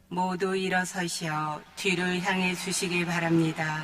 모두 일어서시어 뒤를 향해 주시기 바랍니다.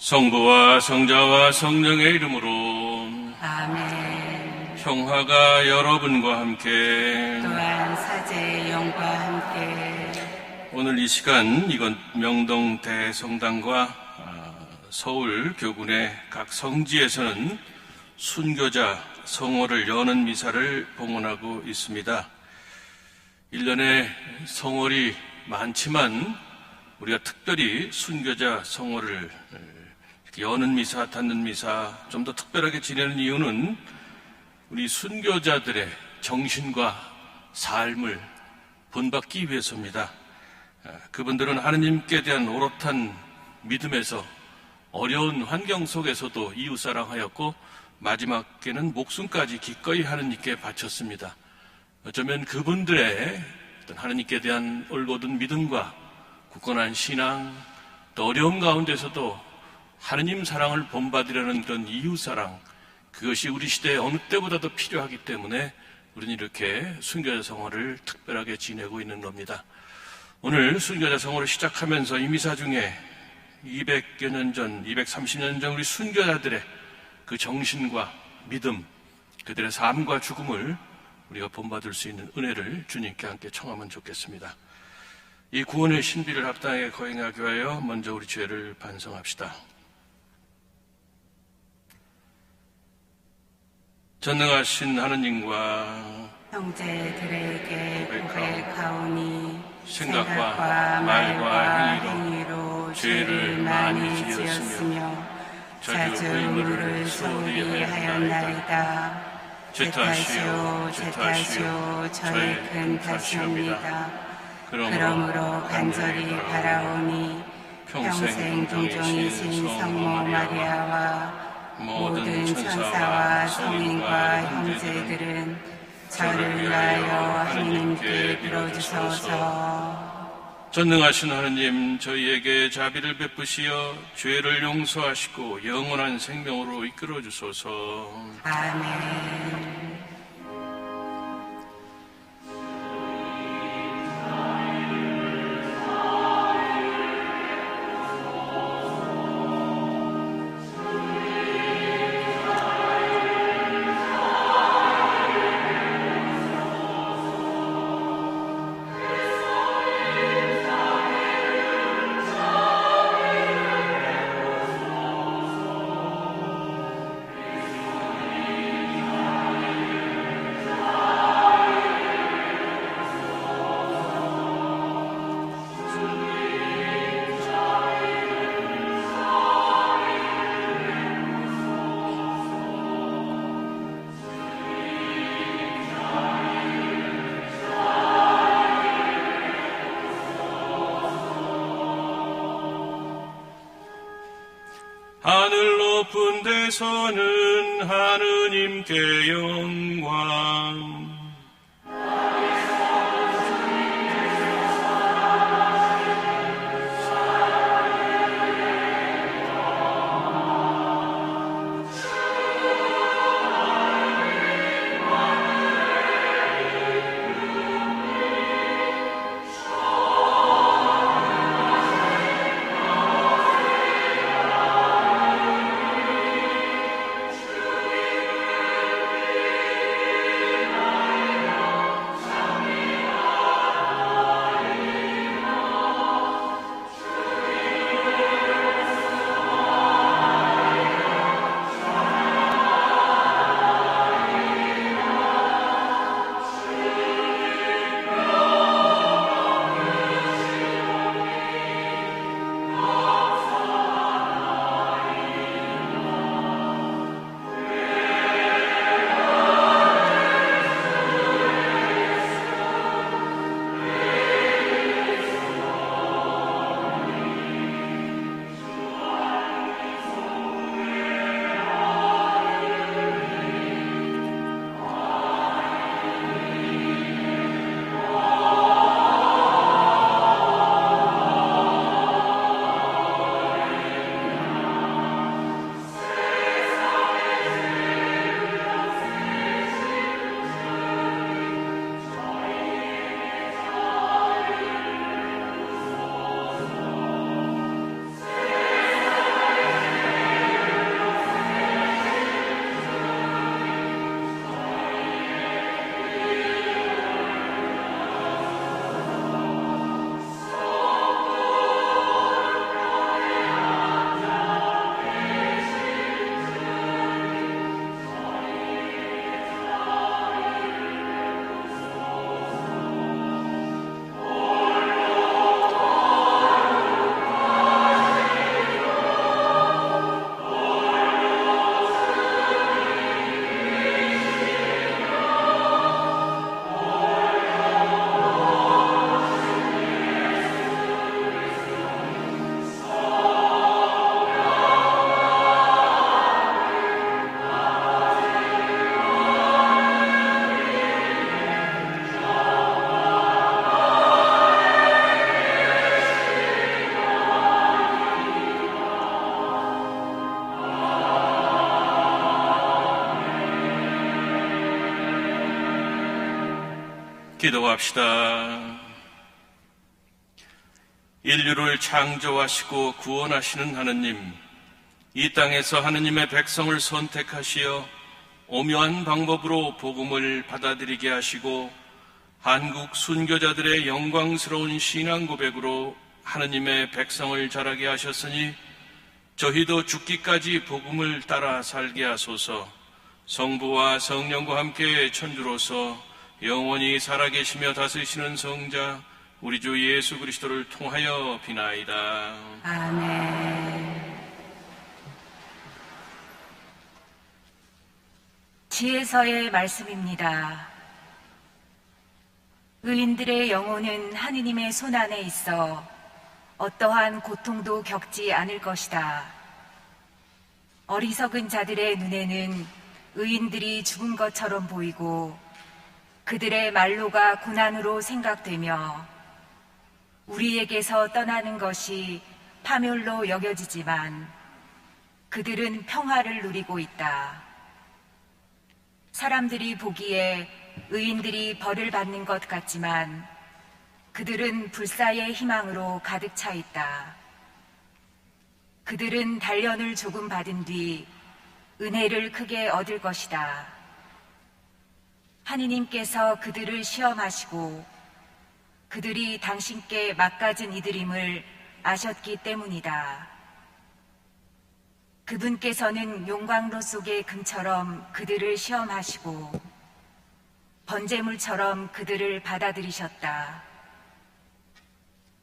성부와 성자와 성령의 이름으로 아멘. 평화가 여러분과 함께 또한 사제의 영과 함께 오늘 이 시간 이건 명동 대성당과 서울 교군의 각 성지에서는 순교자 성월을 여는 미사를 봉헌하고 있습니다. 1년에 성월이 많지만 우리가 특별히 순교자 성월을 여는 미사, 닫는 미사 좀 더 특별하게 지내는 이유는 우리 순교자들의 정신과 삶을 본받기 위해서입니다. 그분들은 하느님께 대한 오롯한 믿음에서 어려운 환경 속에서도 이웃사랑하였고 마지막에는 목숨까지 기꺼이 하느님께 바쳤습니다. 어쩌면 그분들의 어떤 하느님께 대한 올곧은 믿음과 굳건한 신앙, 또 어려움 가운데서도 하느님 사랑을 본받으려는 그런 이웃사랑, 그것이 우리 시대에 어느 때보다도 필요하기 때문에 우리는 이렇게 순교자 성호를 특별하게 지내고 있는 겁니다. 오늘 순교자 성호를 시작하면서 이 미사 중에 200여 년 전, 230년 전 우리 순교자들의 그 정신과 믿음, 그들의 삶과 죽음을 우리가 본받을 수 있는 은혜를 주님께 함께 청하면 좋겠습니다. 이 구원의 신비를 합당하게 거행하기 위하여 먼저 우리 죄를 반성합시다. 전능하신 하느님과 형제들에게 고백하오니 생각과 말과 행위로 죄를 많이 지었으며 자주 의무를 소홀히 하였나이다. 제 탓이요 저의 큰 탓이옵니다. 그러므로 간절히 바라오니 평생 동정이신 성모 마리아와 모든 천사와 성인과 형제들은 저를 위하여 하느님께 빌어주소서. 전능하신 하느님, 저희에게 자비를 베푸시어 죄를 용서하시고 영원한 생명으로 이끌어 주소서. 아멘. 하늘 높은 데서는 하느님께 영광, 기도합시다. 인류를 창조하시고 구원하시는 하느님, 이 땅에서 하느님의 백성을 선택하시어 오묘한 방법으로 복음을 받아들이게 하시고 한국 순교자들의 영광스러운 신앙 고백으로 하느님의 백성을 자라게 하셨으니 저희도 죽기까지 복음을 따라 살게 하소서. 성부와 성령과 함께 천주로서 영원히 살아계시며 다스리시는 성자 우리 주 예수 그리스도를 통하여 비나이다. 아멘. 지혜서의 말씀입니다. 의인들의 영혼은 하느님의 손안에 있어 어떠한 고통도 겪지 않을 것이다. 어리석은 자들의 눈에는 의인들이 죽은 것처럼 보이고 그들의 말로가 고난으로 생각되며 우리에게서 떠나는 것이 파멸로 여겨지지만 그들은 평화를 누리고 있다. 사람들이 보기에 의인들이 벌을 받는 것 같지만 그들은 불사의 희망으로 가득 차 있다. 그들은 단련을 조금 받은 뒤 은혜를 크게 얻을 것이다. 하느님께서 그들을 시험하시고 그들이 당신께 막가진 이들임을 아셨기 때문이다. 그분께서는 용광로 속의 금처럼 그들을 시험하시고 번제물처럼 그들을 받아들이셨다.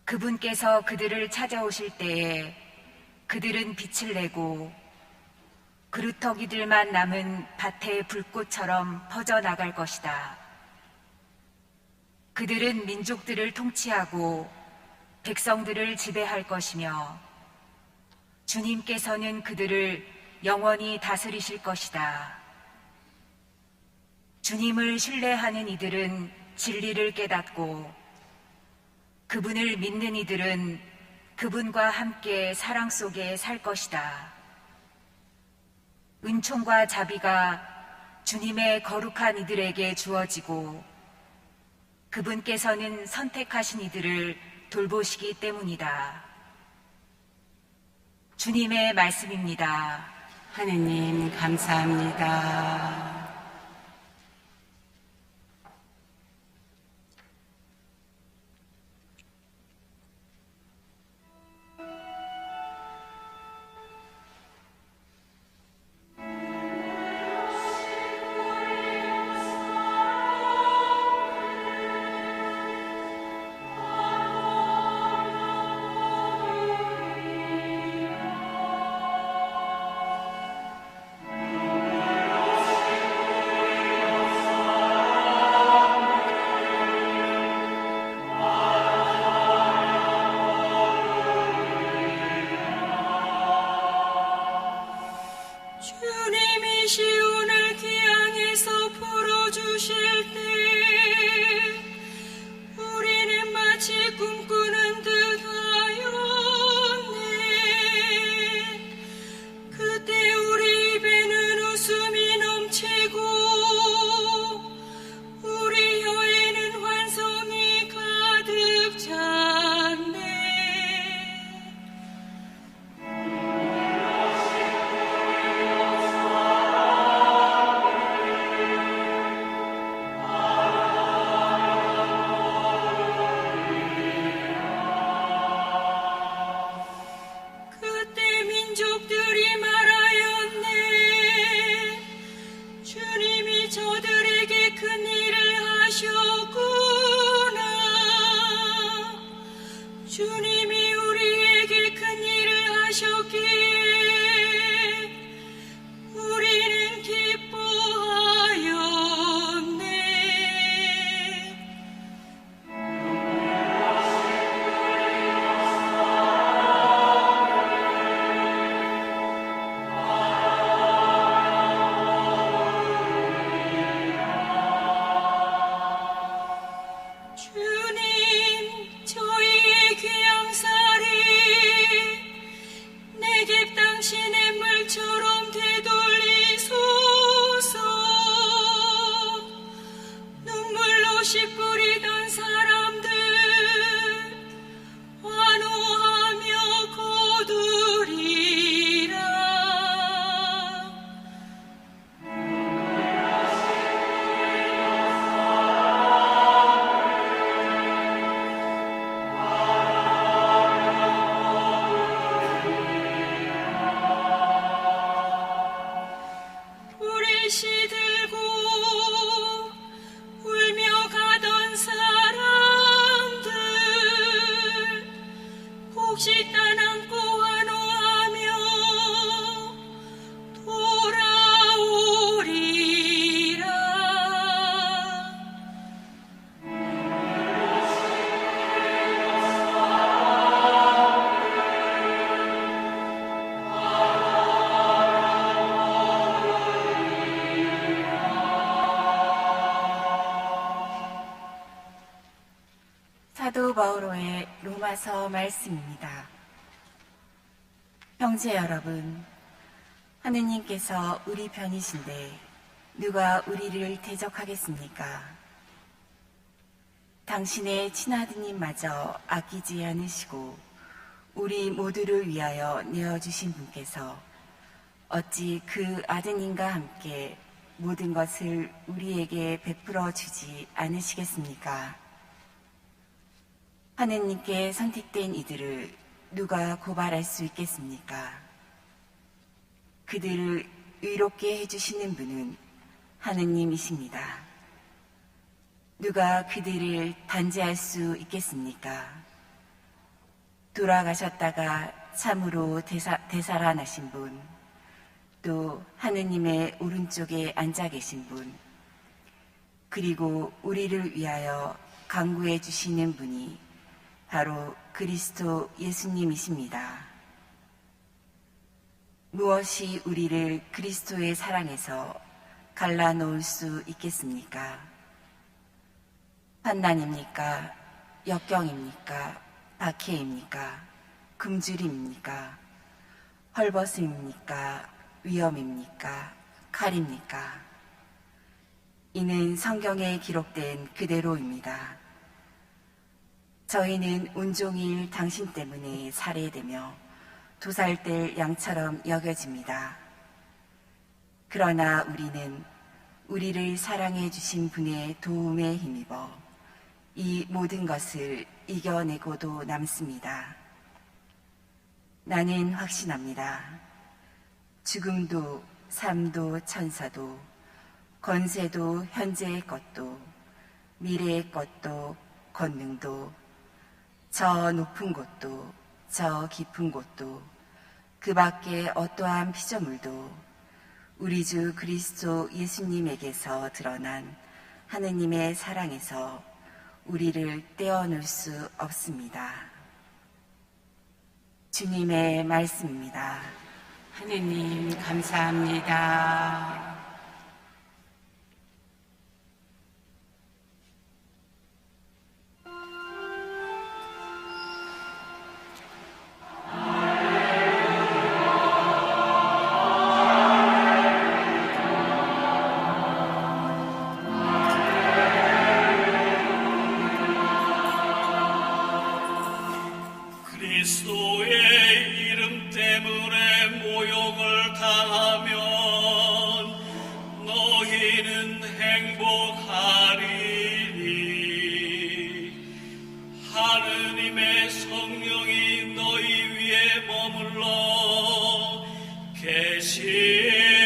그분께서 그들을 찾아오실 때에 그들은 빛을 내고 그루터기들만 남은 밭의 불꽃처럼 퍼져나갈 것이다. 그들은 민족들을 통치하고 백성들을 지배할 것이며 주님께서는 그들을 영원히 다스리실 것이다. 주님을 신뢰하는 이들은 진리를 깨닫고 그분을 믿는 이들은 그분과 함께 사랑 속에 살 것이다. 은총과 자비가 주님의 거룩한 이들에게 주어지고 그분께서는 선택하신 이들을 돌보시기 때문이다. 주님의 말씀입니다. 하느님 감사합니다. 주님이 시온을 귀향에서 풀어주실 때 우리는 마치 꿈꾸는 듯하였네. 그때 우리 입에는 웃음이 넘치고 우리 혀에는 환성이 가득 찼네. 누리던 사람들 환호하며 거두리라. 불을 시들고 울며 가던 사람들 곡식단 안고 환호하며 돌아오리라. 사도 바오로의 로마서 말씀입니다. 형제 여러분, 하느님께서 우리 편이신데 누가 우리를 대적하겠습니까? 당신의 친아드님마저 아끼지 않으시고 우리 모두를 위하여 내어주신 분께서 어찌 그 아드님과 함께 모든 것을 우리에게 베풀어 주지 않으시겠습니까? 하느님께 선택된 이들을 누가 고발할 수 있겠습니까? 그들을 의롭게 해주시는 분은 하느님이십니다. 누가 그들을 단죄할 수 있겠습니까? 돌아가셨다가 참으로 되살아나신 분, 또 하느님의 오른쪽에 앉아 계신 분, 그리고 우리를 위하여 간구해 주시는 분이 바로 그리스도 예수님이십니다. 무엇이 우리를 그리스도의 사랑에서 갈라놓을 수 있겠습니까? 환난입니까? 역경입니까? 박해입니까? 굶주림입니까? 헐벗음입니까? 위험입니까? 칼입니까? 이는 성경에 기록된 그대로입니다. 저희는 온종일 당신 때문에 살해되며 도살될 양처럼 여겨집니다. 그러나 우리는 우리를 사랑해 주신 분의 도움에 힘입어 이 모든 것을 이겨내고도 남습니다. 나는 확신합니다. 죽음도 삶도 천사도 권세도 현재의 것도 미래의 것도 권능도 저 높은 곳도 저 깊은 곳도 그 밖에 어떠한 피조물도 우리 주 그리스도 예수님에게서 드러난 하느님의 사랑에서 우리를 떼어놓을 수 없습니다. 주님의 말씀입니다. 하느님 감사합니다. 그리스도의 이름 때문에 모욕을 당하면 너희는 행복하리니 하느님의 성령이 너희 위에 머물러 계시리라.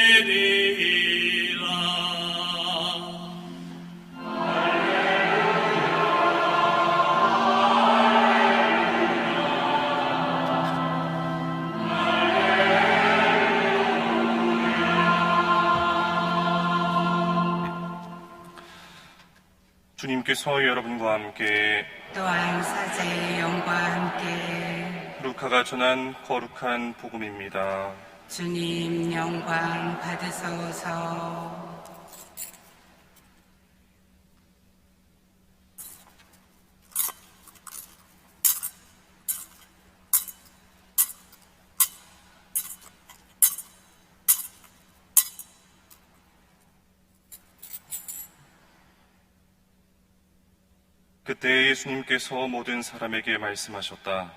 주님께서 여러분과 함께 또한 사제의 영과 함께 루카가 전한 거룩한 복음입니다. 주님 영광 받으소서. 그때 예수님께서 모든 사람에게 말씀하셨다.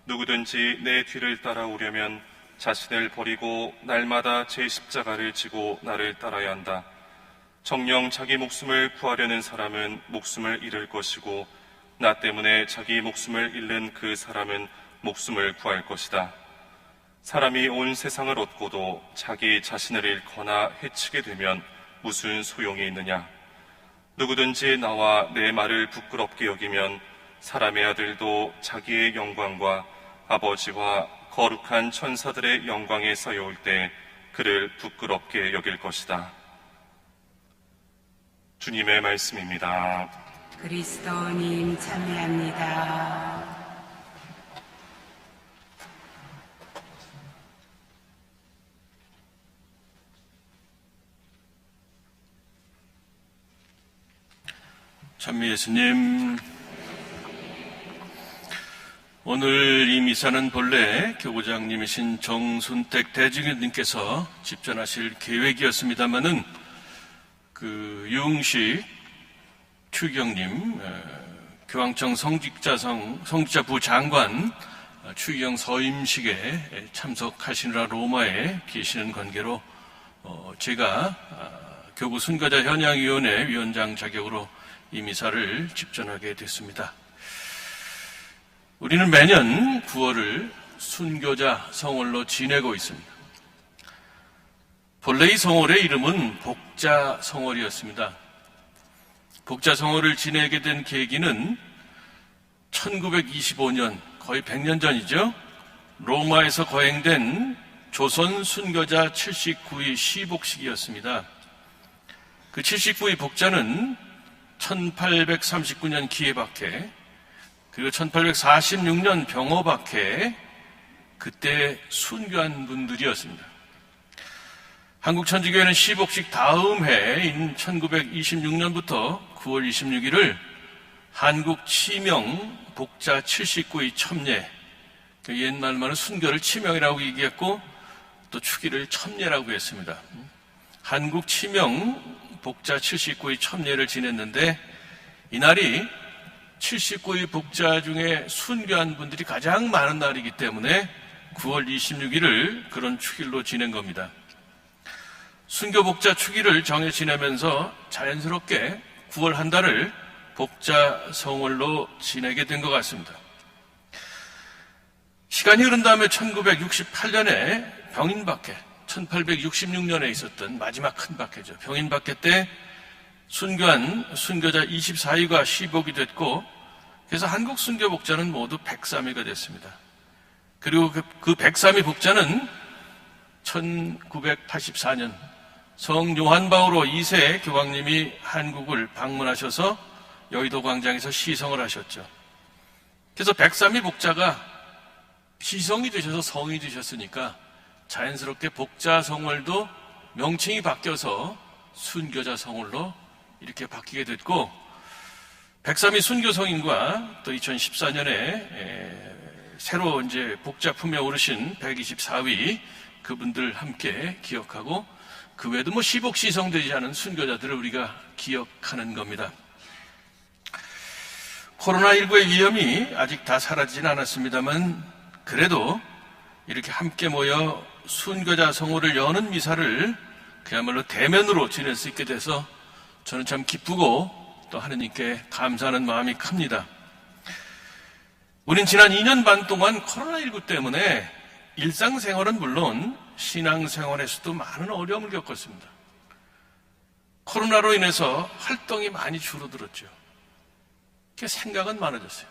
누구든지 내 뒤를 따라오려면 자신을 버리고 날마다 제 십자가를 지고 나를 따라야 한다. 정녕 자기 목숨을 구하려는 사람은 목숨을 잃을 것이고 나 때문에 자기 목숨을 잃는 그 사람은 목숨을 구할 것이다. 사람이 온 세상을 얻고도 자기 자신을 잃거나 해치게 되면 무슨 소용이 있느냐? 누구든지 나와 내 말을 부끄럽게 여기면 사람의 아들도 자기의 영광과 아버지와 거룩한 천사들의 영광에 서여올 때 그를 부끄럽게 여길 것이다. 주님의 말씀입니다. 그리스도님 참여합니다. 찬미 예수님, 오늘 이 미사는 본래 교구장님이신 정순택 대주교님께서 집전하실 계획이었습니다마는 그 유흥식 추기경님, 교황청 성직자부 장관 추기경 서임식에 참석하시느라 로마에 계시는 관계로 제가 교구 순교자 현양위원회 위원장 자격으로 이 미사를 집전하게 됐습니다. 우리는 매년 9월을 순교자 성월로 지내고 있습니다. 본래 이 성월의 이름은 복자 성월이었습니다. 복자 성월을 지내게 된 계기는 1925년, 거의 100년 전이죠. 로마에서 거행된 조선 순교자 79위 시복식이었습니다. 그 79위 복자는 1839년 기해박해, 그리고 1846년 병어박해, 그때 순교한 분들이었습니다. 한국천주교회는 시복식 다음 해인 1926년부터 9월 26일을 한국 치명 복자 79위 첩례, 옛날 말은 순교를 치명이라고 얘기했고 또 축일을 첩례라고 했습니다. 한국 치명 복자 79위 첩례를 지냈는데 이날이 79위 복자 중에 순교한 분들이 가장 많은 날이기 때문에 9월 26일을 그런 축일로 지낸 겁니다. 순교 복자 축일을 정해 지내면서 자연스럽게 9월 한 달을 복자 성월로 지내게 된 것 같습니다. 시간이 흐른 다음에 1968년에 병인박해, 1866년에 있었던 마지막 큰 박해죠. 병인박해 때 순교한 순교자 24위가 시복이 됐고, 그래서 한국 순교 복자는 모두 103위가 됐습니다. 그리고 그 103위 복자는 1984년 성 요한 바오로 2세 교황님이 한국을 방문하셔서 여의도 광장에서 시성을 하셨죠. 그래서 103위 복자가 시성이 되셔서 성이 되셨으니까 자연스럽게 복자 성월도 명칭이 바뀌어서 순교자 성월로 이렇게 바뀌게 됐고, 103위 순교성인과 또 2014년에 새로 이제 복자 품에 오르신 124위 그분들 함께 기억하고, 그 외에도 뭐 시복 시성되지 않은 순교자들을 우리가 기억하는 겁니다. 코로나19의 위험이 아직 다 사라지진 않았습니다만 그래도 이렇게 함께 모여 순교자 성호를 여는 미사를 그야말로 대면으로 지낼 수 있게 돼서 저는 참 기쁘고 또 하느님께 감사하는 마음이 큽니다. 우린 지난 2년 반 동안 코로나19 때문에 일상생활은 물론 신앙생활에서도 많은 어려움을 겪었습니다. 코로나로 인해서 활동이 많이 줄어들었죠. 생각은 많아졌어요.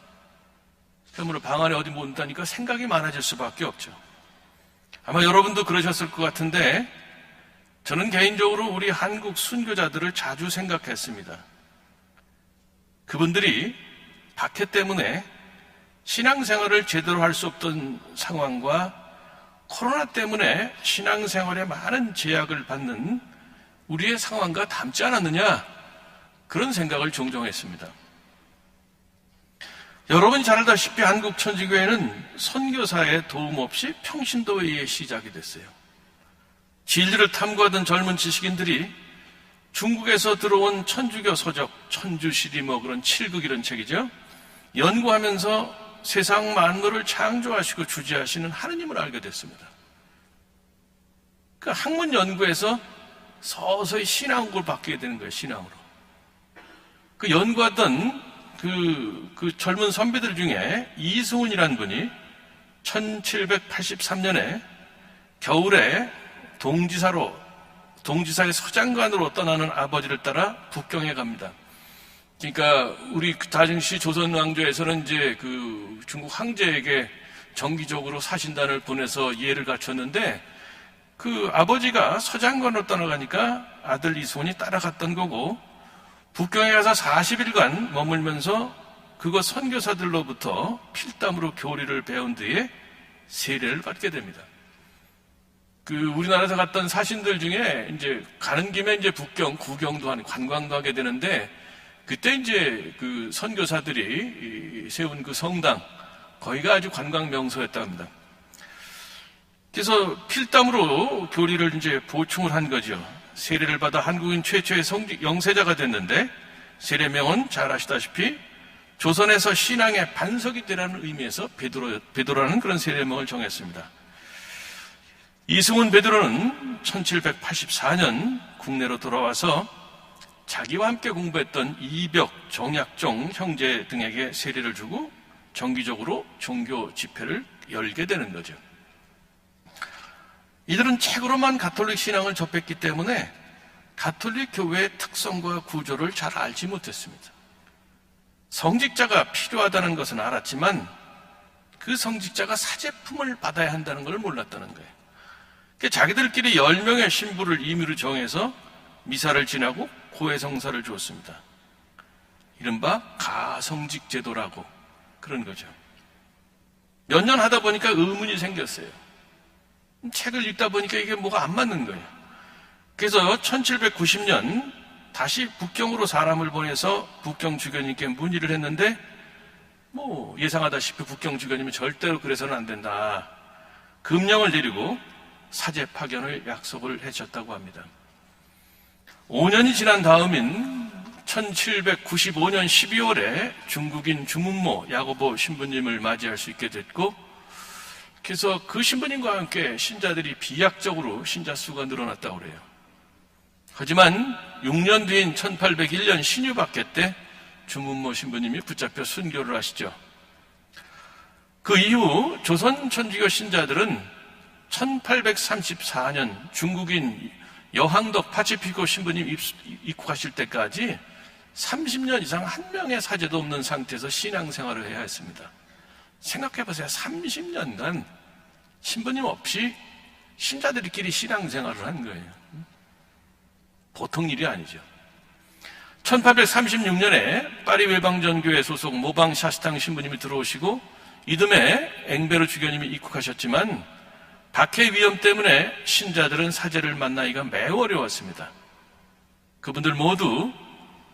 그러므로 방 안에 어디 못 있다니까 생각이 많아질 수밖에 없죠. 아마 여러분도 그러셨을 것 같은데 저는 개인적으로 우리 한국 순교자들을 자주 생각했습니다. 그분들이 박해 때문에 신앙생활을 제대로 할 수 없던 상황과 코로나 때문에 신앙생활에 많은 제약을 받는 우리의 상황과 닮지 않았느냐, 그런 생각을 종종 했습니다. 여러분이 잘 알다시피 한국 천주교회는 선교사의 도움 없이 평신도에 의해 시작이 됐어요. 진리를 탐구하던 젊은 지식인들이 중국에서 들어온 천주교 서적, 천주시리 뭐 그런 칠극 이런 책이죠. 연구하면서 세상 만물을 창조하시고 주재하시는 하느님을 알게 됐습니다. 그 학문 연구에서 서서히 신앙을 바뀌게 되는 거예요, 신앙으로. 그 연구하던 그 젊은 선배들 중에 이승훈이라는 분이 1783년에 겨울에 동지사의 서장관으로 떠나는 아버지를 따라 북경에 갑니다. 그러니까 우리 당시 조선 왕조에서는 이제 그 중국 황제에게 정기적으로 사신단을 보내서 이해를 갖췄는데 그 아버지가 서장관으로 떠나가니까 아들 이승훈이 따라갔던 거고 북경에 가서 40일간 머물면서 그곳 선교사들로부터 필담으로 교리를 배운 뒤에 세례를 받게 됩니다. 그 우리나라에서 갔던 사신들 중에 이제 가는 김에 이제 북경 구경도 하는 관광도 하게 되는데 그때 이제 그 선교사들이 세운 그 성당 거기가 아주 관광 명소였다고 합니다. 그래서 필담으로 교리를 이제 보충을 한 거죠. 세례를 받아 한국인 최초의 영세자가 됐는데 세례명은 잘 아시다시피 조선에서 신앙의 반석이 되라는 의미에서 베드로라는 그런 세례명을 정했습니다. 이승훈 베드로는 1784년 국내로 돌아와서 자기와 함께 공부했던 이벽, 정약종 형제 등에게 세례를 주고 정기적으로 종교 집회를 열게 되는 거죠. 이들은 책으로만 가톨릭 신앙을 접했기 때문에 가톨릭 교회의 특성과 구조를 잘 알지 못했습니다. 성직자가 필요하다는 것은 알았지만 그 성직자가 사제품을 받아야 한다는 걸 몰랐다는 거예요. 그러니까 자기들끼리 10명의 신부를 임의로 정해서 미사를 지나고 고해성사를 주었습니다. 이른바 가성직 제도라고 그런 거죠. 몇 년 하다 보니까 의문이 생겼어요. 책을 읽다 보니까 이게 뭐가 안 맞는 거예요. 그래서 1790년 다시 북경으로 사람을 보내서 북경 주교님께 문의를 했는데 뭐 예상하다시피 북경 주교님이 절대로 그래서는 안 된다. 금령을 내리고 사제 파견을 약속을 해줬다고 합니다. 5년이 지난 다음인 1795년 12월에 중국인 주문모 야고보 신부님을 맞이할 수 있게 됐고 그래서 그 신부님과 함께 신자들이 비약적으로 신자 수가 늘어났다고 그래요. 하지만 6년 뒤인 1801년 신유박해 때 주문모 신부님이 붙잡혀 순교를 하시죠. 그 이후 조선 천주교 신자들은 1834년 중국인 여항덕 파치피코 신부님 입국하실 때까지 30년 이상 한 명의 사제도 없는 상태에서 신앙생활을 해야 했습니다. 생각해보세요. 30년간 신부님 없이 신자들끼리 신앙생활을 한 거예요. 보통 일이 아니죠. 1836년에 파리 외방전교회 소속 모방 샤스탕 신부님이 들어오시고 이듬해 앵베르 주교님이 입국하셨지만 박해 위험 때문에 신자들은 사제를 만나기가 매우 어려웠습니다. 그분들 모두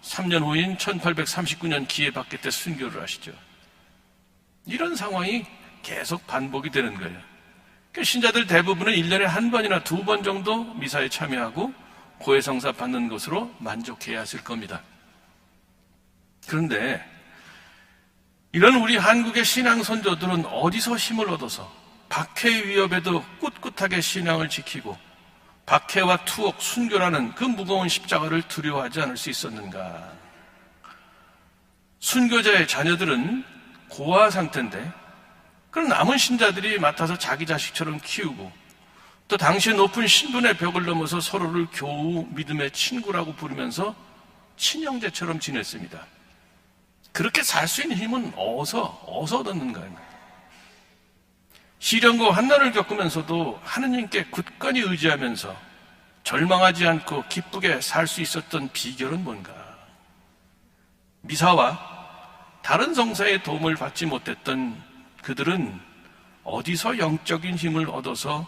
3년 후인 1839년 기해박해 때 순교를 하시죠. 이런 상황이 계속 반복이 되는 거예요. 그러니까 신자들 대부분은 1년에 한 번이나 2번 정도 미사에 참여하고 고해성사 받는 것으로 만족해야 했을 겁니다. 그런데 이런 우리 한국의 신앙 선조들은 어디서 힘을 얻어서 박해 위협에도 꿋꿋하게 신앙을 지키고 박해와 투옥, 순교라는 그 무거운 십자가를 두려워하지 않을 수 있었는가? 순교자의 자녀들은 고아 상태인데 그런 남은 신자들이 맡아서 자기 자식처럼 키우고 또 당시 높은 신분의 벽을 넘어서 서로를 교우 믿음의 친구라고 부르면서 친형제처럼 지냈습니다. 그렇게 살 수 있는 힘은 어디서 얻었는가요? 시련과 환난을 겪으면서도 하느님께 굳건히 의지하면서 절망하지 않고 기쁘게 살 수 있었던 비결은 뭔가? 미사와 다른 성사의 도움을 받지 못했던 그들은 어디서 영적인 힘을 얻어서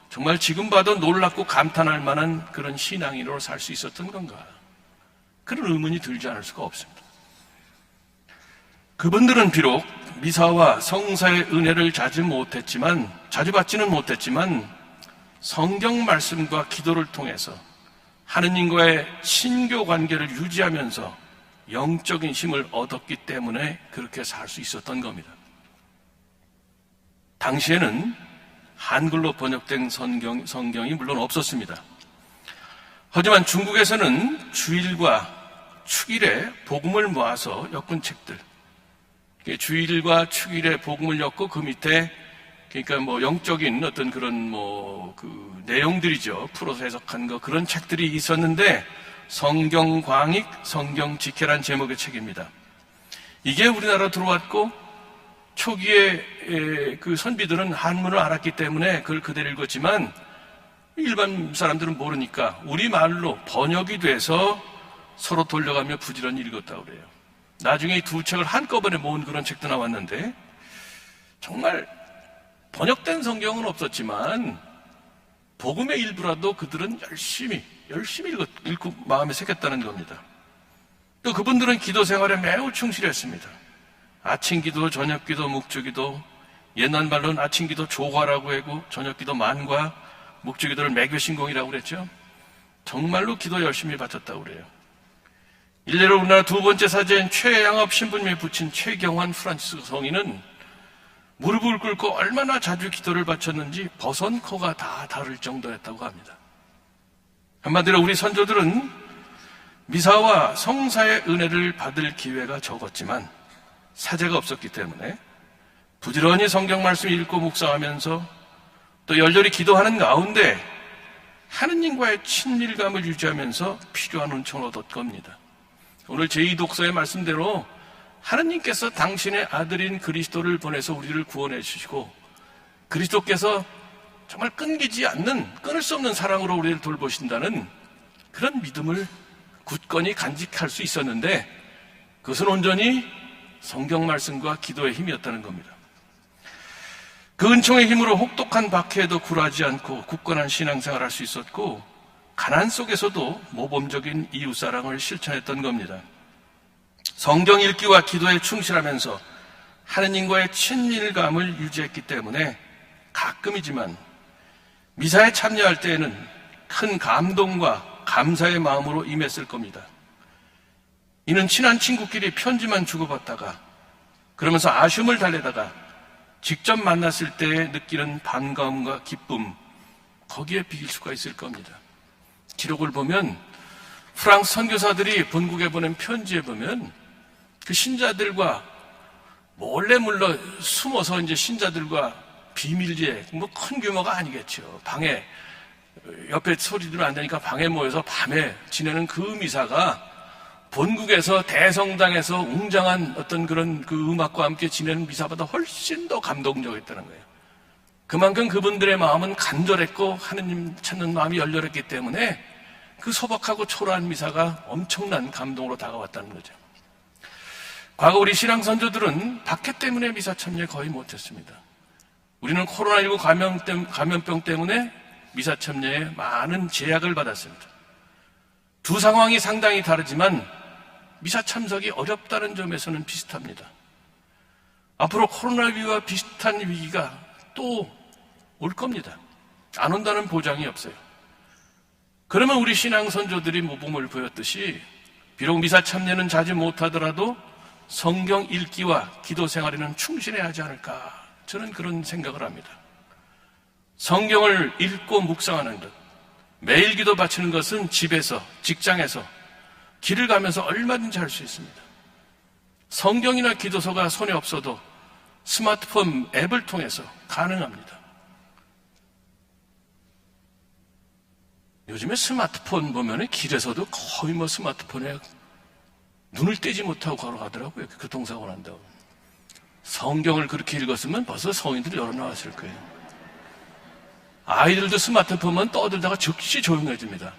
정말 지금 봐도 놀랍고 감탄할 만한 그런 신앙인으로 살 수 있었던 건가? 그런 의문이 들지 않을 수가 없습니다. 그분들은 비록 미사와 성사의 은혜를 자주 받지는 못했지만 성경 말씀과 기도를 통해서 하느님과의 친교 관계를 유지하면서 영적인 힘을 얻었기 때문에 그렇게 살 수 있었던 겁니다. 당시에는 한글로 번역된 성경이 물론 없었습니다. 하지만 중국에서는 주일과 축일에 복음을 모아서 엮은 책들, 주일과 축일에 복음을 엮고 그 밑에 그러니까 뭐 영적인 어떤 그런 그 내용들이죠. 풀어서 해석한 거 그런 책들이 있었는데 성경 광익, 성경 직해란 제목의 책입니다. 이게 우리나라 들어왔고 초기에 그 선비들은 한문을 알았기 때문에 그걸 그대로 읽었지만 일반 사람들은 모르니까 우리말로 번역이 돼서 서로 돌려가며 부지런히 읽었다고 그래요. 나중에 이 두 책을 한꺼번에 모은 그런 책도 나왔는데 정말 번역된 성경은 없었지만 복음의 일부라도 그들은 열심히 읽고 마음에 새겼다는 겁니다. 또 그분들은 기도 생활에 매우 충실했습니다. 아침 기도, 저녁 기도, 묵주 기도, 옛날 말로는 아침 기도 조과라고 하고 저녁 기도 만과, 묵주 기도를 매교신공이라고 그랬죠. 정말로 기도 열심히 바쳤다고 그래요. 일례로 우리나라 두 번째 사제인 최양업 신부님이 붙인 최경환 프란치스코 성인은 무릎을 꿇고 얼마나 자주 기도를 바쳤는지 버선코가 다 다를 정도였다고 합니다. 한마디로 우리 선조들은 미사와 성사의 은혜를 받을 기회가 적었지만 사제가 없었기 때문에 부지런히 성경 말씀 읽고 묵상하면서 또 열렬히 기도하는 가운데 하느님과의 친밀감을 유지하면서 필요한 은총을 얻었 겁니다. 오늘 제2독서의 말씀대로 하느님께서 당신의 아들인 그리스도를 보내서 우리를 구원해 주시고 그리스도께서 정말 끊기지 않는, 끊을 수 없는 사랑으로 우리를 돌보신다는 그런 믿음을 굳건히 간직할 수 있었는데 그것은 온전히 성경 말씀과 기도의 힘이었다는 겁니다. 그 은총의 힘으로 혹독한 박해에도 굴하지 않고 굳건한 신앙생활을 할 수 있었고 가난 속에서도 모범적인 이웃사랑을 실천했던 겁니다. 성경 읽기와 기도에 충실하면서 하느님과의 친밀감을 유지했기 때문에 가끔이지만 미사에 참여할 때에는 큰 감동과 감사의 마음으로 임했을 겁니다. 이는 친한 친구끼리 편지만 주고받다가 그러면서 아쉬움을 달래다가 직접 만났을 때 느끼는 반가움과 기쁨, 거기에 비길 수가 있을 겁니다. 기록을 보면 프랑스 선교사들이 본국에 보낸 편지에 보면 그 신자들과 몰래 숨어서 이제 신자들과 비밀리에 뭐 큰 규모가 아니겠죠. 방에 옆에 소리 들으면 안 되니까 방에 모여서 밤에 지내는 그 미사가 본국에서 대성당에서 웅장한 어떤 그런 그 음악과 함께 지내는 미사보다 훨씬 더 감동적이었다는 거예요. 그만큼 그분들의 마음은 간절했고 하느님 찾는 마음이 열렬했기 때문에 그 소박하고 초라한 미사가 엄청난 감동으로 다가왔다는 거죠. 과거 우리 신앙 선조들은 박해 때문에 미사 참여 거의 못했습니다. 우리는 코로나19 감염병 때문에 미사 참여에 많은 제약을 받았습니다. 두 상황이 상당히 다르지만 미사 참석이 어렵다는 점에서는 비슷합니다. 앞으로 코로나19와 비슷한 위기가 또 올 겁니다. 안 온다는 보장이 없어요. 그러면 우리 신앙 선조들이 모범을 보였듯이 비록 미사 참여는 자주 못하더라도 성경 읽기와 기도 생활에는 충실해야 하지 않을까, 저는 그런 생각을 합니다. 성경을 읽고 묵상하는 것, 매일 기도 바치는 것은 집에서, 직장에서, 길을 가면서 얼마든지 할 수 있습니다. 성경이나 기도서가 손에 없어도 스마트폰 앱을 통해서 가능합니다. 요즘에 스마트폰 보면 길에서도 거의 스마트폰에 눈을 떼지 못하고 걸어가더라고요. 교통사고 난다고. 성경을 그렇게 읽었으면 벌써 성인들이 여러 나왔을 거예요. 아이들도 스마트폰만 떠들다가 즉시 조용해집니다.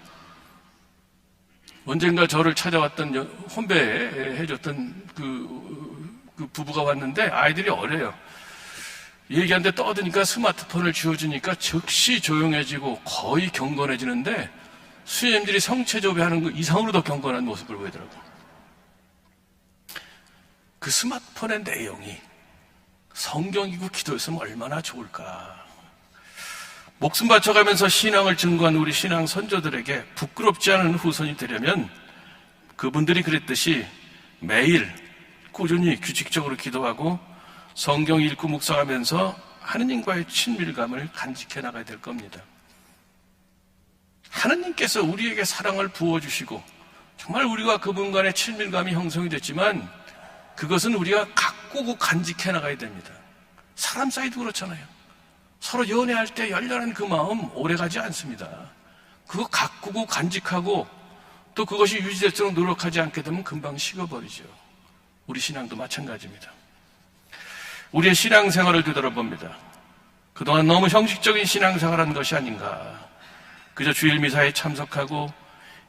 언젠가 저를 찾아왔던 혼배해 해줬던 그 부부가 왔는데 아이들이 어려요. 얘기하는데 떠드니까 스마트폰을 쥐어주니까 즉시 조용해지고 거의 경건해지는데 수녀님들이 성체조배하는 거 이상으로 더 경건한 모습을 보이더라고요. 그 스마트폰의 내용이 성경이고 기도였으면 얼마나 좋을까. 목숨 바쳐가면서 신앙을 증거한 우리 신앙 선조들에게 부끄럽지 않은 후손이 되려면 그분들이 그랬듯이 매일 꾸준히 규칙적으로 기도하고 성경 읽고 묵상하면서 하느님과의 친밀감을 간직해 나가야 될 겁니다. 하느님께서 우리에게 사랑을 부어주시고 정말 우리와 그분 간의 친밀감이 형성이 됐지만 그것은 우리가 가꾸고 간직해 나가야 됩니다. 사람 사이도 그렇잖아요. 서로 연애할 때 열렬한 그 마음 오래가지 않습니다. 그거 가꾸고 간직하고 또 그것이 유지되도록 노력하지 않게 되면 금방 식어버리죠. 우리 신앙도 마찬가지입니다. 우리의 신앙생활을 되돌아봅니다. 그동안 너무 형식적인 신앙생활한 것이 아닌가. 그저 주일 미사에 참석하고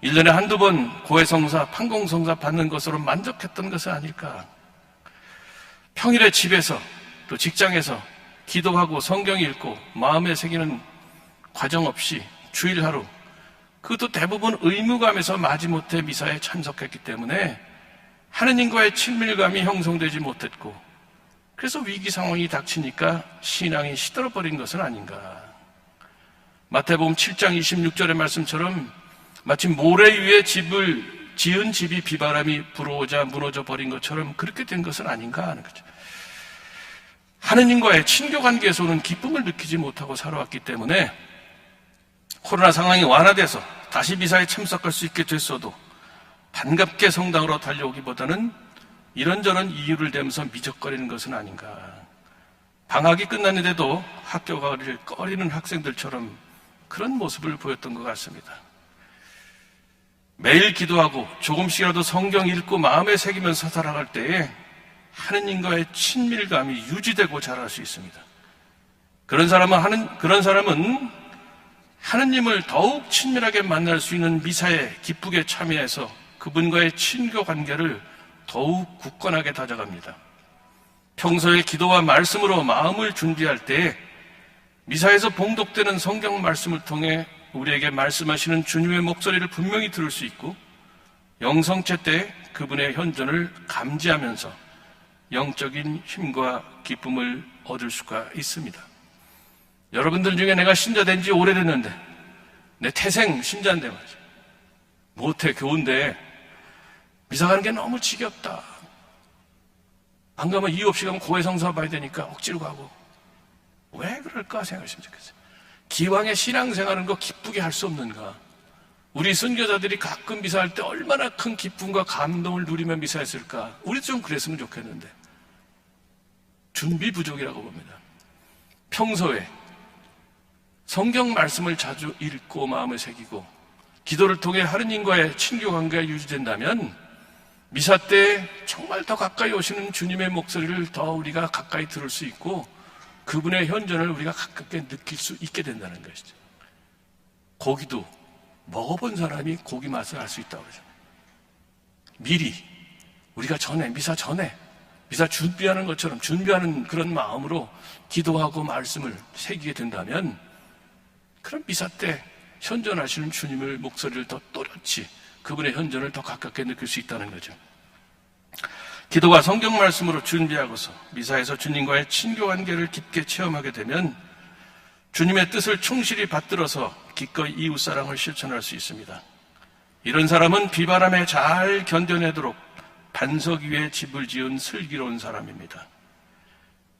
1년에 한두 번 고해성사, 판공성사 받는 것으로 만족했던 것은 아닐까. 평일에 집에서 또 직장에서 기도하고 성경 읽고 마음에 새기는 과정 없이 주일 하루, 그것도 대부분 의무감에서 마지못해 미사에 참석했기 때문에 하느님과의 친밀감이 형성되지 못했고 그래서 위기 상황이 닥치니까 신앙이 시들어버린 것은 아닌가. 마태복음 7장 26절의 말씀처럼 마치 모래 위에 집을 지은 집이 비바람이 불어오자 무너져 버린 것처럼 그렇게 된 것은 아닌가 하는 거죠. 하느님과의 친교 관계에서는 기쁨을 느끼지 못하고 살아왔기 때문에 코로나 상황이 완화돼서 다시 미사에 참석할 수 있게 됐어도 반갑게 성당으로 달려오기보다는 이런저런 이유를 대면서 미적거리는 것은 아닌가. 방학이 끝났는데도 학교 가기를 꺼리는 학생들처럼 그런 모습을 보였던 것 같습니다. 매일 기도하고 조금씩이라도 성경 읽고 마음에 새기면서 살아갈 때에 하느님과의 친밀감이 유지되고 자랄 수 있습니다. 그런 사람은 하느님을 더욱 친밀하게 만날 수 있는 미사에 기쁘게 참여해서 그분과의 친교 관계를 더욱 굳건하게 다져갑니다. 평소에 기도와 말씀으로 마음을 준비할 때 미사에서 봉독되는 성경 말씀을 통해 우리에게 말씀하시는 주님의 목소리를 분명히 들을 수 있고 영성체 때 그분의 현존을 감지하면서 영적인 힘과 기쁨을 얻을 수가 있습니다. 여러분들 중에 내가 신자된 지 오래됐는데 내 태생 신자인데 말이죠. 모태 교우인데 미사 가는 게 너무 지겹다. 안 가면 이유 없이 가면 고해성사 봐야 되니까 억지로 가고. 왜 그럴까 생각하시면 좋겠어요. 기왕에 신앙생활하는 거 기쁘게 할 수 없는가. 우리 선교사들이 가끔 미사할 때 얼마나 큰 기쁨과 감동을 누리며 미사했을까. 우리도 좀 그랬으면 좋겠는데 준비 부족이라고 봅니다. 평소에 성경 말씀을 자주 읽고 마음을 새기고 기도를 통해 하느님과의 친교 관계가 유지된다면 미사 때 정말 더 가까이 오시는 주님의 목소리를 더 우리가 가까이 들을 수 있고 그분의 현존을 우리가 가깝게 느낄 수 있게 된다는 것이죠. 고기도 먹어본 사람이 고기 맛을 알 수 있다고 그러죠. 미리 우리가 미사 전에 미사 준비하는 것처럼 준비하는 그런 마음으로 기도하고 말씀을 새기게 된다면 그럼 미사 때 현존하시는 주님의 목소리를 더 또렷이 그분의 현존을 더 가깝게 느낄 수 있다는 거죠. 기도와 성경 말씀으로 준비하고서 미사에서 주님과의 친교 관계를 깊게 체험하게 되면 주님의 뜻을 충실히 받들어서 기꺼이 이웃사랑을 실천할 수 있습니다. 이런 사람은 비바람에 잘 견뎌내도록 반석 위에 집을 지은 슬기로운 사람입니다.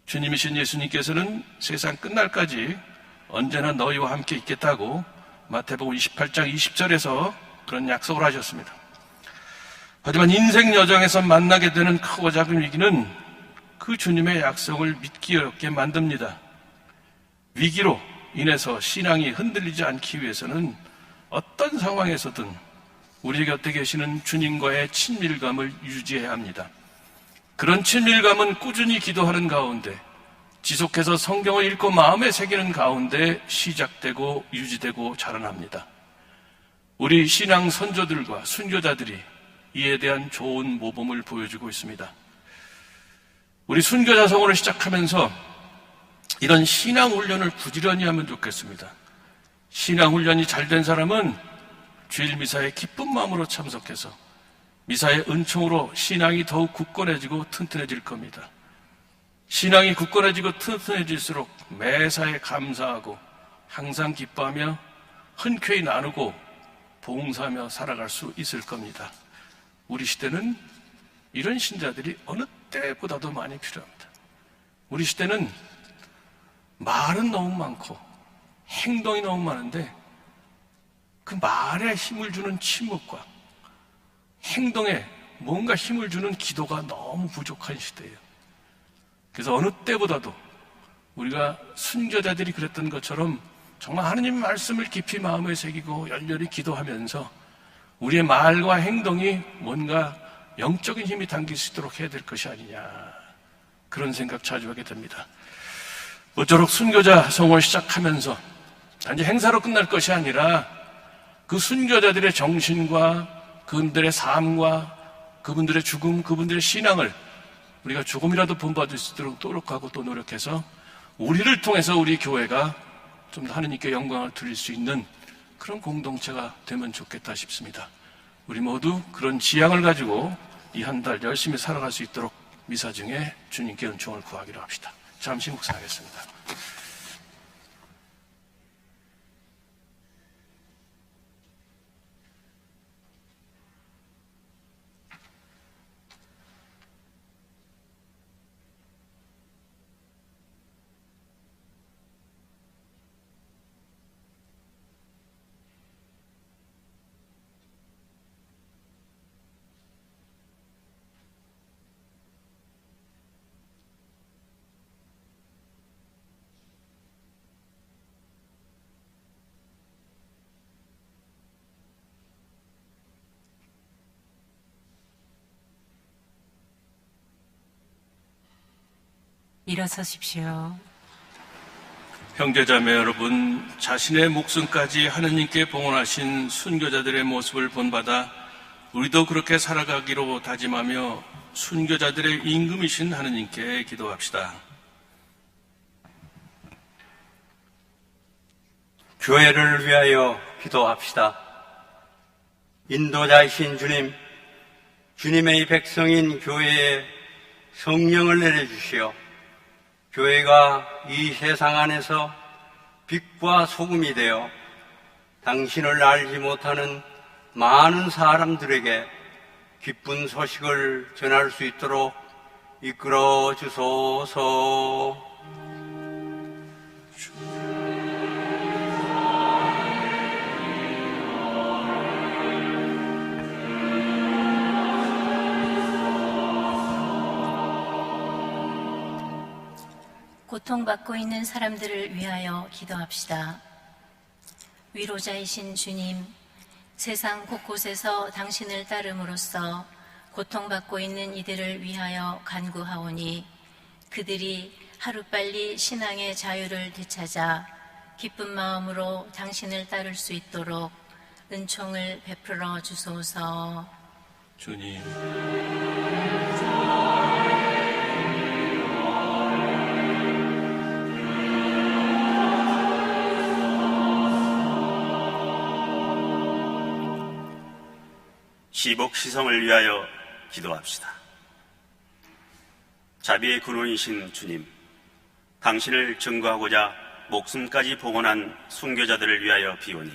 주님이신 예수님께서는 세상 끝날까지 언제나 너희와 함께 있겠다고 마태복음 28장 20절에서 그런 약속을 하셨습니다. 하지만 인생 여정에서 만나게 되는 크고 작은 위기는 그 주님의 약속을 믿기 어렵게 만듭니다. 위기로 인해서 신앙이 흔들리지 않기 위해서는 어떤 상황에서든 우리 곁에 계시는 주님과의 친밀감을 유지해야 합니다. 그런 친밀감은 꾸준히 기도하는 가운데 지속해서 성경을 읽고 마음에 새기는 가운데 시작되고 유지되고 자라납니다. 우리 신앙 선조들과 순교자들이 이에 대한 좋은 모범을 보여주고 있습니다. 우리 순교자 성원을 시작하면서 이런 신앙 훈련을 부지런히 하면 좋겠습니다. 신앙 훈련이 잘된 사람은 주일 미사에 기쁜 마음으로 참석해서 미사의 은총으로 신앙이 더욱 굳건해지고 튼튼해질 겁니다. 신앙이 굳건해지고 튼튼해질수록 매사에 감사하고 항상 기뻐하며 흔쾌히 나누고 봉사하며 살아갈 수 있을 겁니다. 우리 시대는 이런 신자들이 어느 때보다도 많이 필요합니다. 우리 시대는 말은 너무 많고 행동이 너무 많은데 그 말에 힘을 주는 침묵과 행동에 뭔가 힘을 주는 기도가 너무 부족한 시대예요. 그래서 어느 때보다도 우리가 순교자들이 그랬던 것처럼 정말 하느님 말씀을 깊이 마음에 새기고 열렬히 기도하면서 우리의 말과 행동이 뭔가 영적인 힘이 담길 수 있도록 해야 될 것이 아니냐, 그런 생각 자주 하게 됩니다. 모쪼록 순교자 성을 시작하면서 단지 행사로 끝날 것이 아니라 그 순교자들의 정신과 그분들의 삶과 그분들의 죽음, 그분들의 신앙을 우리가 조금이라도 본받을 수 있도록 노력하고 또 노력해서 우리를 통해서 우리 교회가 좀 더 하느님께 영광을 드릴 수 있는 그런 공동체가 되면 좋겠다 싶습니다. 우리 모두 그런 지향을 가지고 이 한 달 열심히 살아갈 수 있도록 미사 중에 주님께 은총을 구하기로 합시다. 잠시 묵상하겠습니다. 일어서십시오. 형제자매 여러분, 자신의 목숨까지 하느님께 봉헌하신 순교자들의 모습을 본받아 우리도 그렇게 살아가기로 다짐하며 순교자들의 임금이신 하느님께 기도합시다. 교회를 위하여 기도합시다. 인도자이신 주님, 주님의 백성인 교회에 성령을 내려주시어 교회가 이 세상 안에서 빛과 소금이 되어 당신을 알지 못하는 많은 사람들에게 기쁜 소식을 전할 수 있도록 이끌어 주소서. 고통받고 있는 사람들을 위하여 기도합시다. 위로자이신 주님, 세상 곳곳에서 당신을 따름으로써 고통받고 있는 이들을 위하여 간구하오니 그들이 하루빨리 신앙의 자유를 되찾아 기쁜 마음으로 당신을 따를 수 있도록 은총을 베풀어 주소서. 주님, 시복시성을 위하여 기도합시다. 자비의 근원이신 주님, 당신을 증거하고자 목숨까지 봉헌한 순교자들을 위하여 비오니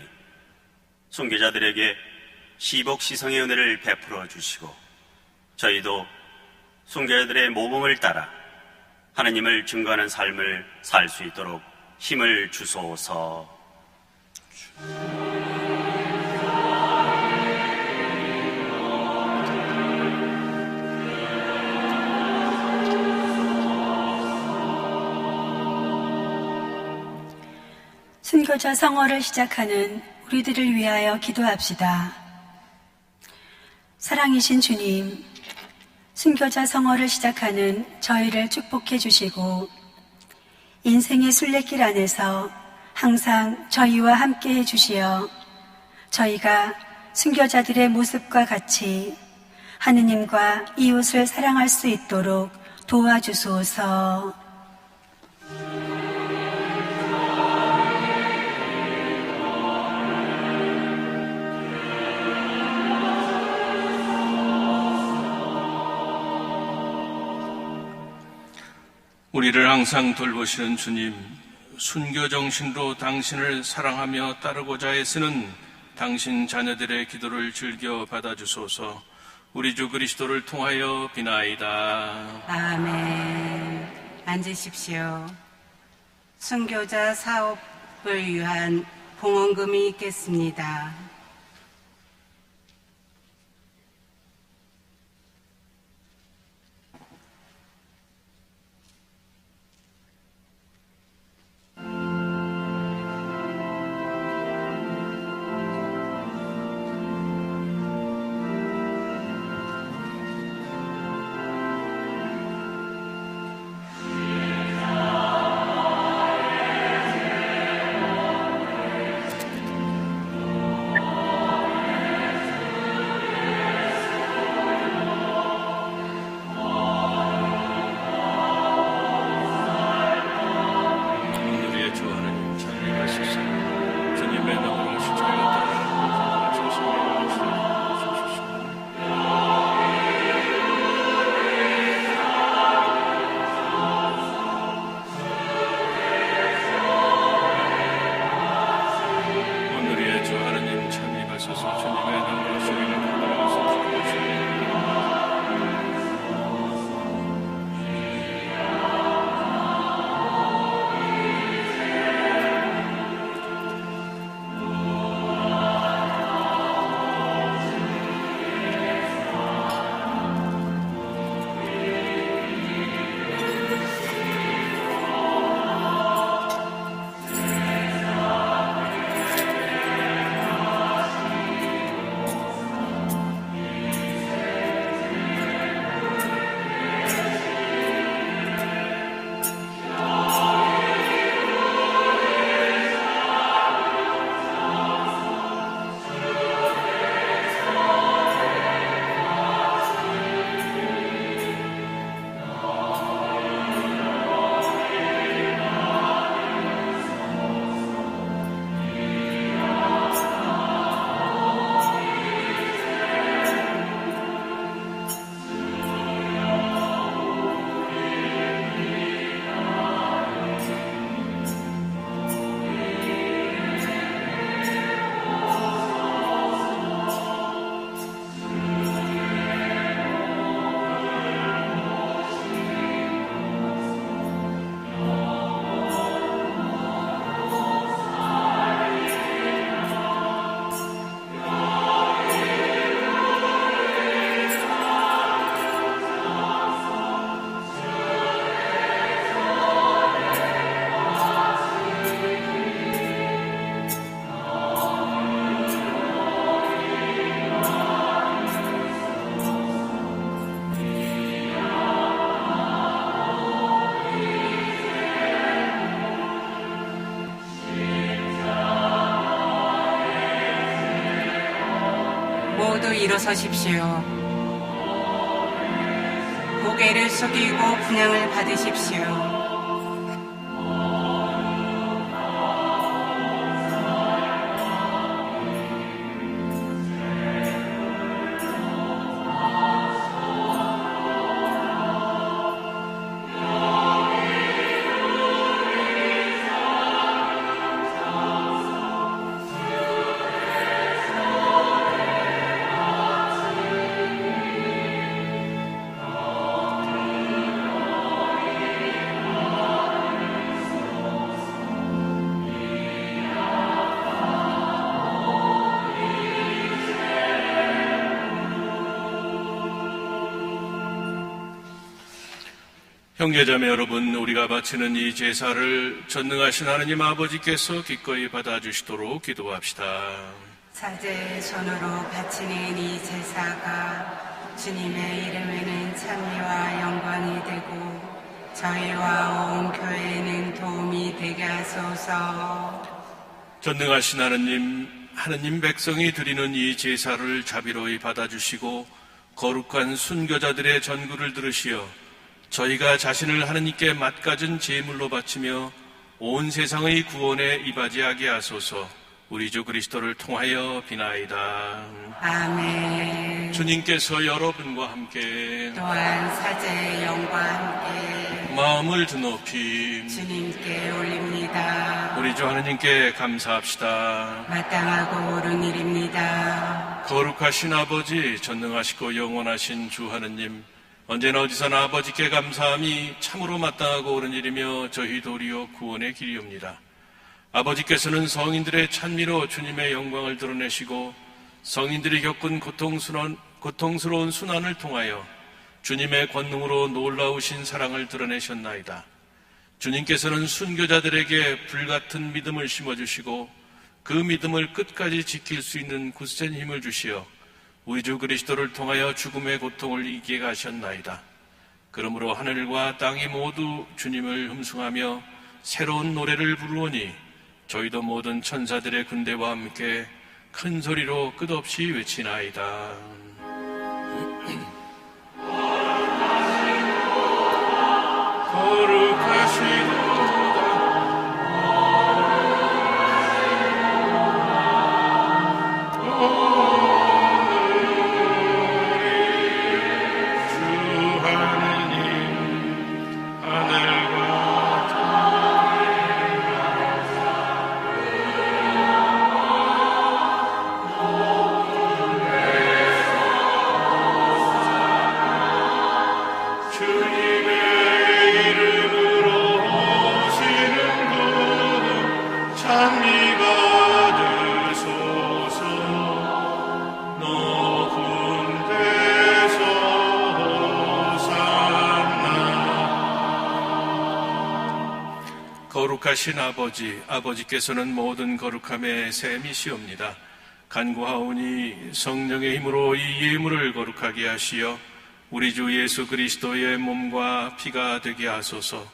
순교자들에게 시복시성의 은혜를 베풀어 주시고 저희도 순교자들의 모범을 따라 하나님을 증거하는 삶을 살 수 있도록 힘을 주소서. 순교자 성어를 시작하는 우리들을 위하여 기도합시다. 사랑이신 주님, 순교자 성어를 시작하는 저희를 축복해 주시고 인생의 순례길 안에서 항상 저희와 함께 해 주시어 저희가 순교자들의 모습과 같이 하느님과 이웃을 사랑할 수 있도록 도와주소서. 우리를 항상 돌보시는 주님, 순교 정신으로 당신을 사랑하며 따르고자 애쓰는 당신 자녀들의 기도를 즐겨 받아주소서. 우리 주 그리스도를 통하여 비나이다. 아멘. 앉으십시오. 순교자 사업을 위한 봉헌금이 있겠습니다. 모두 일어서십시오. 고개를 숙이고 분향을 받으십시오. 형제자매 여러분, 우리가 바치는 이 제사를 전능하신 하느님 아버지께서 기꺼이 받아주시도록 기도합시다. 사제의 손으로 바치는 이 제사가 주님의 이름에는 찬미와 영광이 되고 저희와 온 교회에는 도움이 되게 하소서. 전능하신 하느님 백성이 드리는 이 제사를 자비로이 받아주시고 거룩한 순교자들의 전구를 들으시어 저희가 자신을 하느님께 맡가진 제물로 바치며 온 세상의 구원에 이바지하게 하소서. 우리 주 그리스도를 통하여 비나이다. 아멘. 주님께서 여러분과 함께 또한 사제의 영과 함께 마음을 드높이 주님께 올립니다. 우리 주 하느님께 감사합시다. 마땅하고 옳은 일입니다. 거룩하신 아버지, 전능하시고 영원하신 주 하느님, 언제나 어디서나 아버지께 감사함이 참으로 마땅하고 옳은 일이며 저희 도리어 구원의 길이옵니다. 아버지께서는 성인들의 찬미로 주님의 영광을 드러내시고 성인들이 겪은 고통스러운 순환을 통하여 주님의 권능으로 놀라우신 사랑을 드러내셨나이다. 주님께서는 순교자들에게 불같은 믿음을 심어주시고 그 믿음을 끝까지 지킬 수 있는 굳센 힘을 주시어 우리 주 그리스도를 통하여 죽음의 고통을 이기게 하셨나이다. 그러므로 하늘과 땅이 모두 주님을 흠숭하며 새로운 노래를 부르오니 저희도 모든 천사들의 군대와 함께 큰 소리로 끝없이 외치나이다. 거룩하신 아버지, 아버지께서는 모든 거룩함의 샘이시옵니다. 간구하오니 성령의 힘으로 이 예물을 거룩하게 하시어 우리 주 예수 그리스도의 몸과 피가 되게 하소서.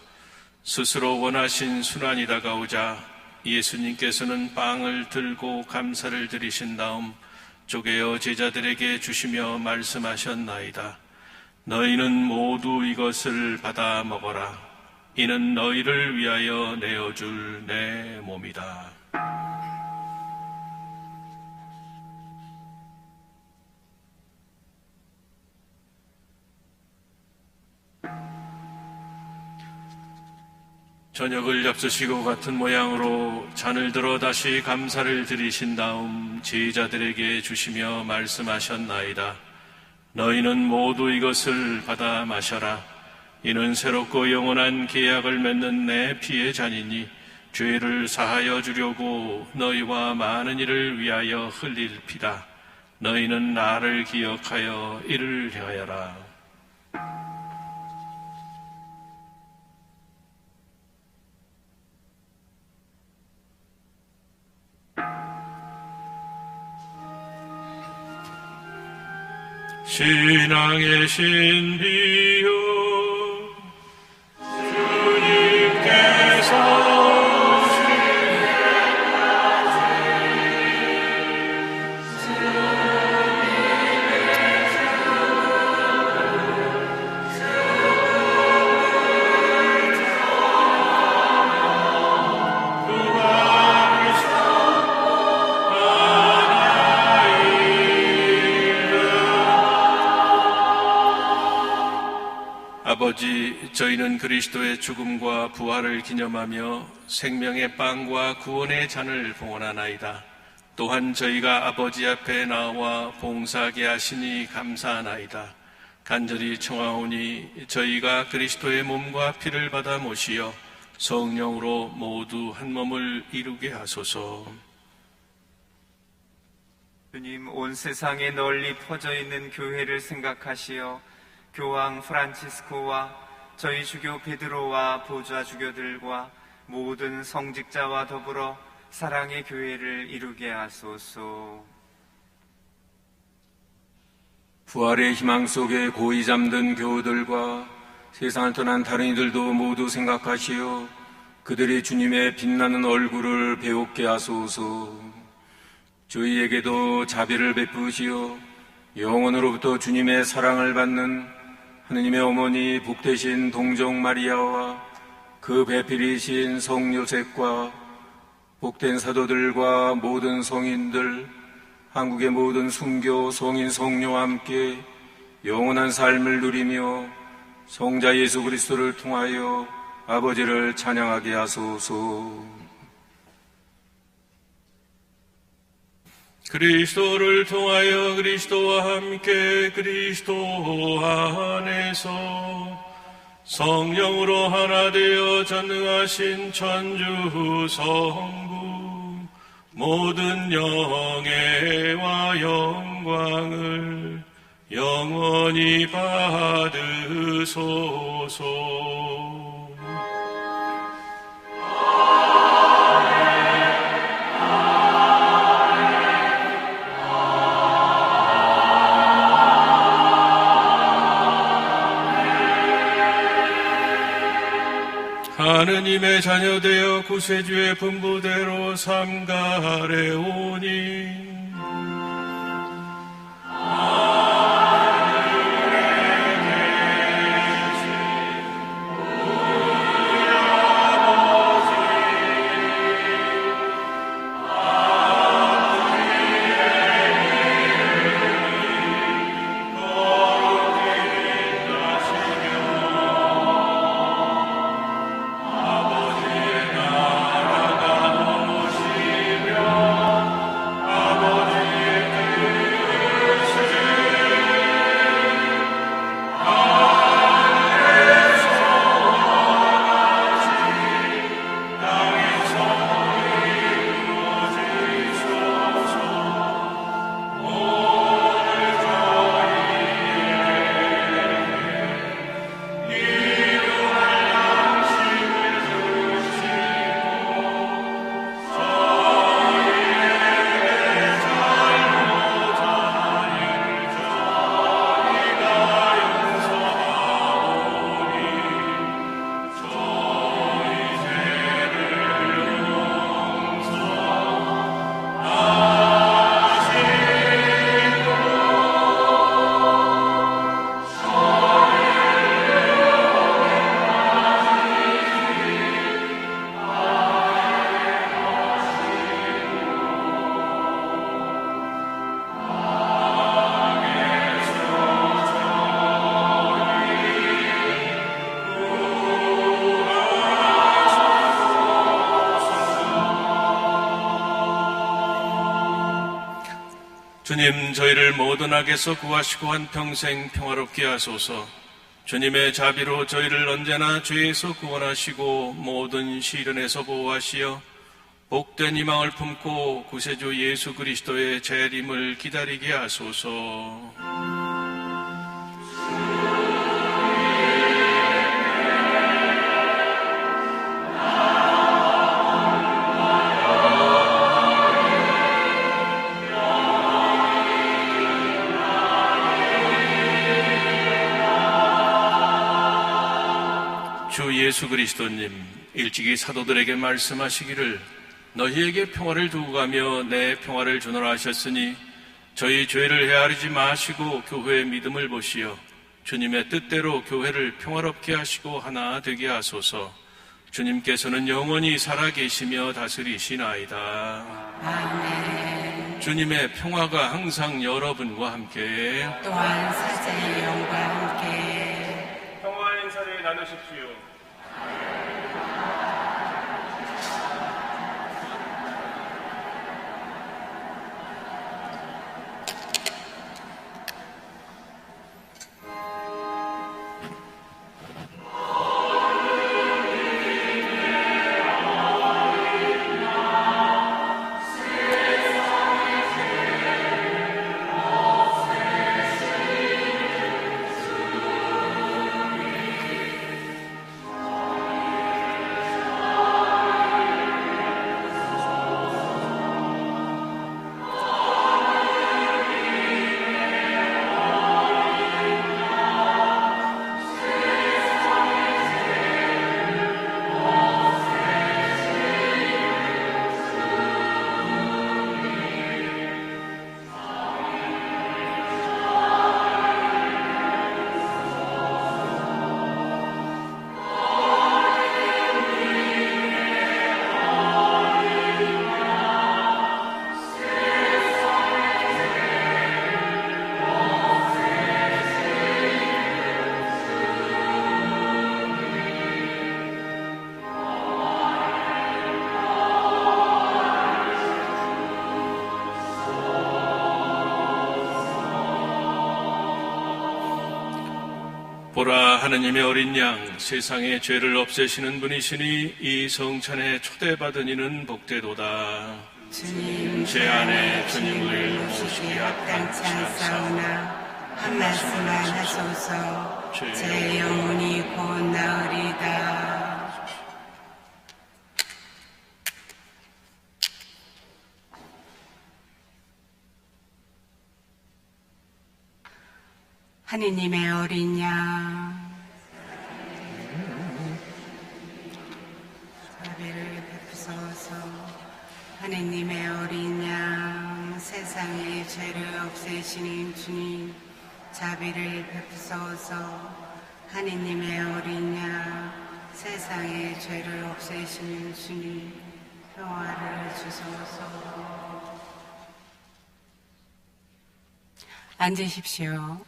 스스로 원하신 순환이 다가오자 예수님께서는 빵을 들고 감사를 드리신 다음 쪼개어 제자들에게 주시며 말씀하셨나이다. 너희는 모두 이것을 받아 먹어라. 이는 너희를 위하여 내어줄 내 몸이다. 저녁을 잡수시고 같은 모양으로 잔을 들어 다시 감사를 드리신 다음 제자들에게 주시며 말씀하셨나이다. 너희는 모두 이것을 받아 마셔라. 이는 새롭고 영원한 계약을 맺는 내 피의 잔이니 죄를 사하여 주려고 너희와 많은 이를 위하여 흘릴 피다. 너희는 나를 기억하여 이를 행하여라. 신앙의 신비요 아버지, 저희는 그리스도의 죽음과 부활을 기념하며 생명의 빵과 구원의 잔을 봉헌하나이다. 또한 저희가 아버지 앞에 나와 봉사하게 하시니 감사하나이다. 간절히 청하오니 저희가 그리스도의 몸과 피를 받아 모시어 성령으로 모두 한 몸을 이루게 하소서. 주님, 온 세상에 널리 퍼져 있는 교회를 생각하시어 교황 프란치스코와 저희 주교 베드로와 보좌 주교들과 모든 성직자와 더불어 사랑의 교회를 이루게 하소서. 부활의 희망 속에 고이 잠든 교우들과 세상을 떠난 다른 이들도 모두 생각하시어 그들이 주님의 빛나는 얼굴을 배웁게 하소서. 저희에게도 자비를 베푸시어 영원으로부터 주님의 사랑을 받는 하느님의 어머니 복되신 동정 마리아와 그 배필이신 성 요셉과 복된 사도들과 모든 성인들, 한국의 모든 순교 성인 성녀와 함께 영원한 삶을 누리며 성자 예수 그리스도를 통하여 아버지를 찬양하게 하소서. 그리스도를 통하여 그리스도와 함께 그리스도 안에서 성령으로 하나 되어 전능하신 천주 성부 모든 영예와 영광을 영원히 받으소서. 하느님의 자녀되어 구세주의 분부대로 삼가래오니 주님, 저희를 모든 악에서 구하시고 한평생 평화롭게 하소서. 주님의 자비로 저희를 언제나 죄에서 구원하시고 모든 시련에서 보호하시어 복된 희망을 품고 구세주 예수 그리스도의 재림을 기다리게 하소서. 주 예수 그리스도님, 일찍이 사도들에게 말씀하시기를 너희에게 평화를 두고 가며 내 평화를 주노라 하셨으니 저희 죄를 헤아리지 마시고 교회의 믿음을 보시어 주님의 뜻대로 교회를 평화롭게 하시고 하나 되게 하소서. 주님께서는 영원히 살아계시며 다스리시나이다. 아멘. 주님의 평화가 항상 여러분과 함께 또한 사제의 영과 함께 평화 인사를 나누십시오. 하느님의 어린 양 세상의 죄를 없애시는 분이시니 이 성찬에 초대받은 이는 복되도다. 주님, 제 안에 주님을 모시기 합당치 않사오나 한 말씀만 하소서. 제 영혼이 곧 나으리다. 하느님의 어린 양, 자비를 베푸소서. 하느님의 어린 양, 세상의 죄를 없애시는 주님, 자비를 베푸소서. 하느님의 어린 양, 세상의 죄를 없애시는 주님, 평화를 주소서. 앉으십시오.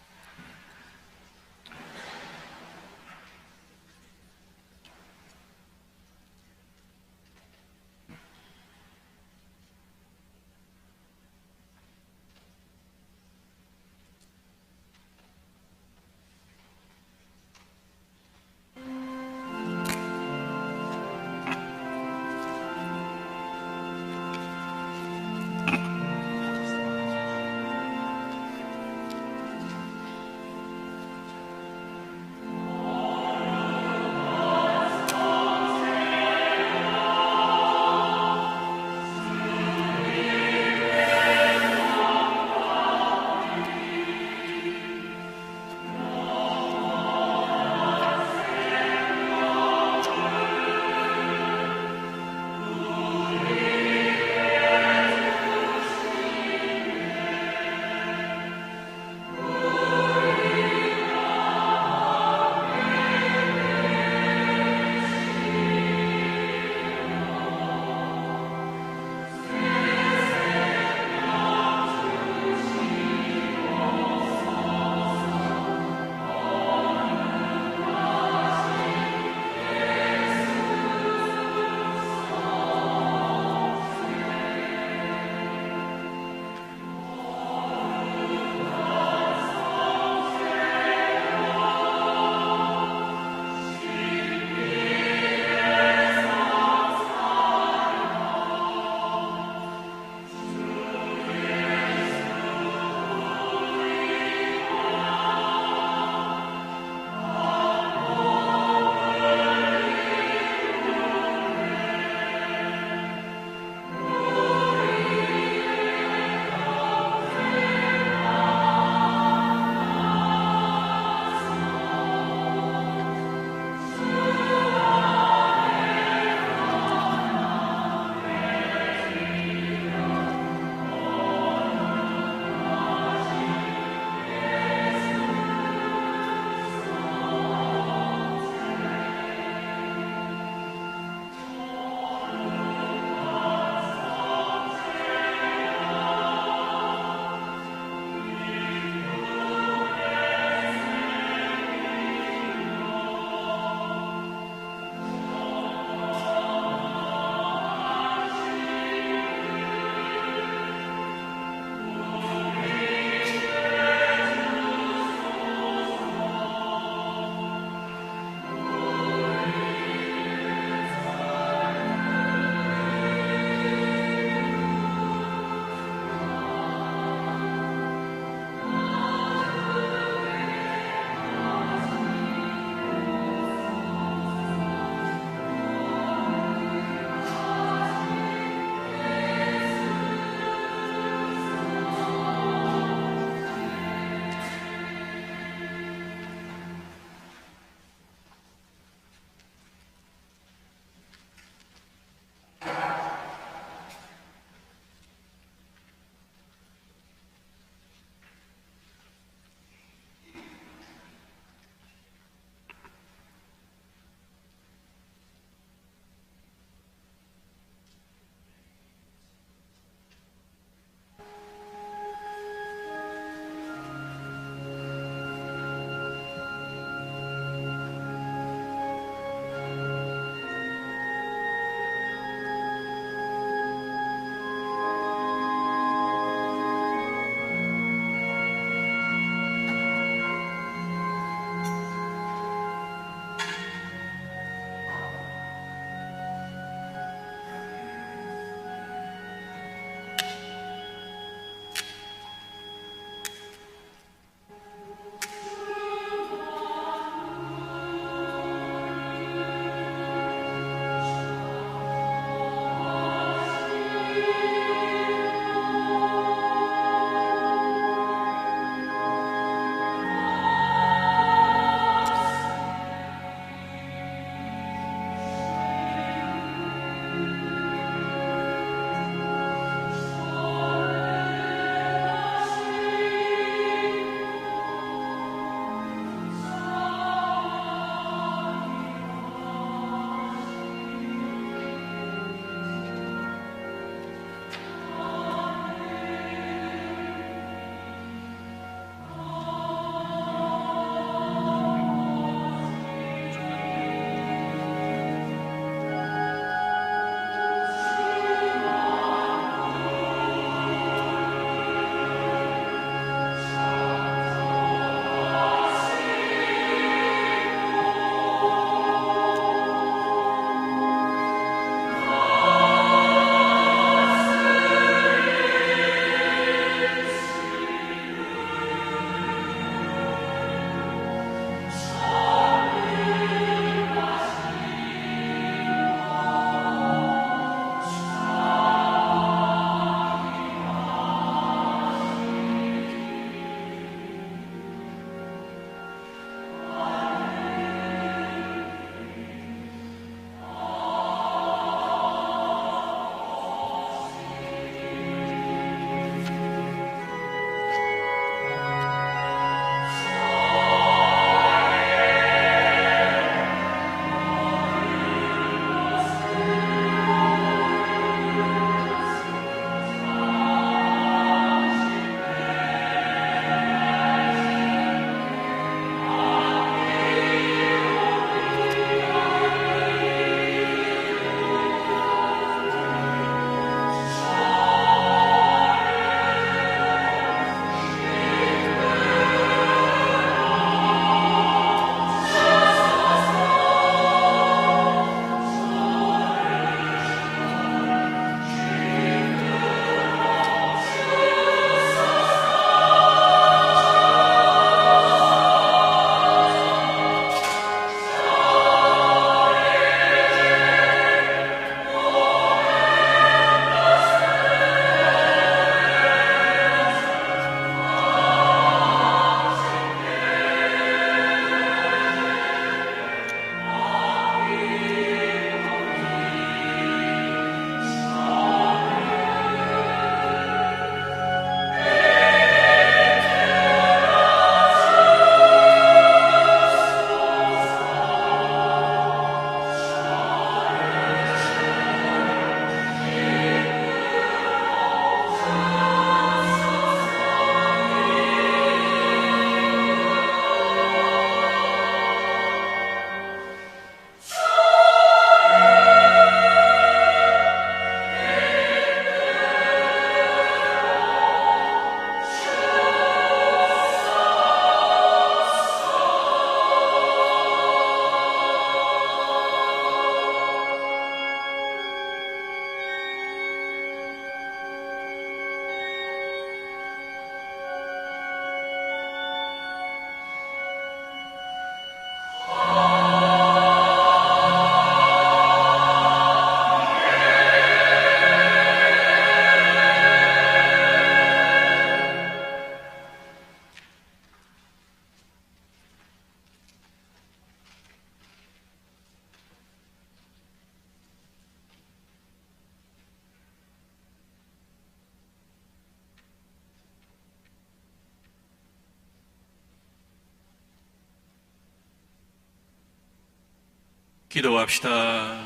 기도합시다.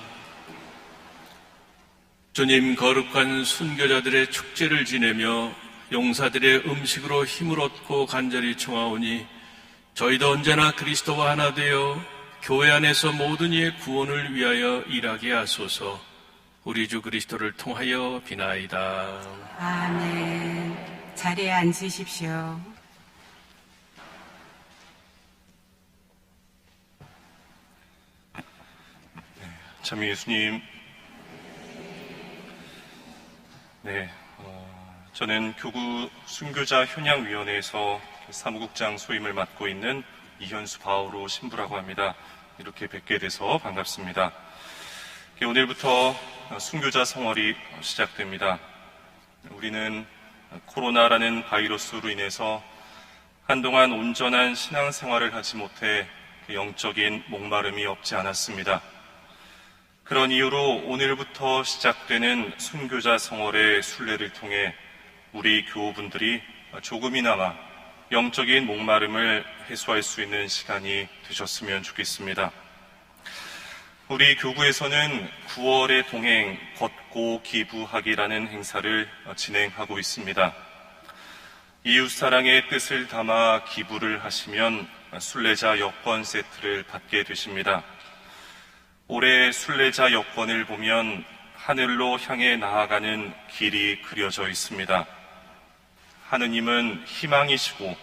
주님, 거룩한 순교자들의 축제를 지내며 용사들의 음식으로 힘을 얻고 간절히 청하오니 저희도 언제나 그리스도와 하나 되어 교회 안에서 모든 이의 구원을 위하여 일하게 하소서. 우리 주 그리스도를 통하여 비나이다. 아멘. 자리에 앉으십시오. 참 예수님, 저는 교구 순교자 현양위원회에서 사무국장 소임을 맡고 있는 이현수 바오로 신부라고 합니다. 이렇게 뵙게 돼서 반갑습니다. 오늘부터 순교자 성월이 시작됩니다. 우리는 코로나라는 바이러스로 인해서 한동안 온전한 신앙생활을 하지 못해 영적인 목마름이 없지 않았습니다. 그런 이유로 오늘부터 시작되는 순교자 성월의 순례를 통해 우리 교우분들이 조금이나마 영적인 목마름을 해소할 수 있는 시간이 되셨으면 좋겠습니다. 우리 교구에서는 9월의 동행 걷고 기부하기라는 행사를 진행하고 있습니다. 이웃사랑의 뜻을 담아 기부를 하시면 순례자 여권 세트를 받게 되십니다. 올해 순례자 여권을 보면 하늘로 향해 나아가는 길이 그려져 있습니다. 하느님은 희망이시고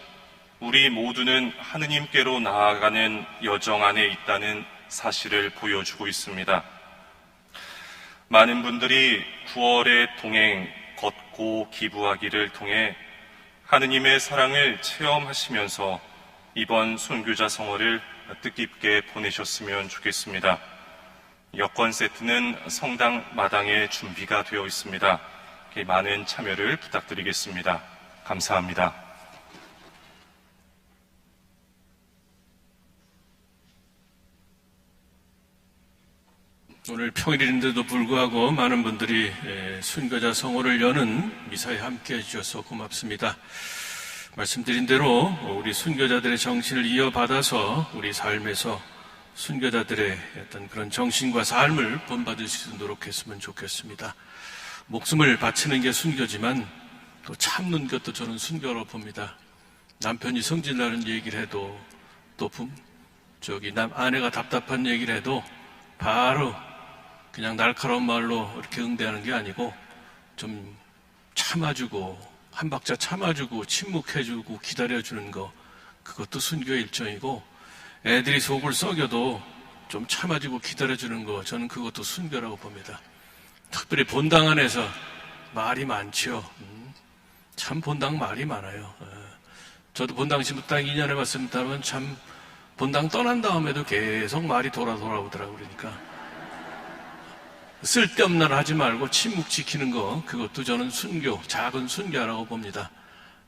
우리 모두는 하느님께로 나아가는 여정 안에 있다는 사실을 보여주고 있습니다. 많은 분들이 9월의 동행 걷고 기부하기를 통해 하느님의 사랑을 체험하시면서 이번 순교자 성월을 뜻깊게 보내셨으면 좋겠습니다. 여권 세트는 성당 마당에 준비가 되어 있습니다. 많은 참여를 부탁드리겠습니다. 감사합니다. 오늘 평일인데도 불구하고 많은 분들이 순교자 성월을 여는 미사에 함께 해주셔서 고맙습니다. 말씀드린 대로 우리 순교자들의 정신을 이어받아서 우리 삶에서 순교자들의 어떤 그런 정신과 삶을 본받을 수 있도록 노력했으면 좋겠습니다. 목숨을 바치는 게 순교지만 또 참는 것도 저는 순교로 봅니다. 남편이 성질나는 얘기를 해도 또 아내가 답답한 얘기를 해도 바로 그냥 날카로운 말로 이렇게 응대하는 게 아니고 좀 참아주고 한 박자 참아주고 침묵해주고 기다려주는 거, 그것도 순교의 일종이고, 애들이 속을 썩여도 좀 참아주고 기다려주는 거, 저는 그것도 순교라고 봅니다. 특별히 본당 안에서 말이 많지요. 참 본당 말이 많아요. 저도 본당 신부 딱 2년 해봤습니다만 참 본당 떠난 다음에도 계속 말이 돌아오더라고요. 그러니까 쓸데없는 말 하지 말고 침묵 지키는 거, 그것도 저는 순교, 작은 순교라고 봅니다.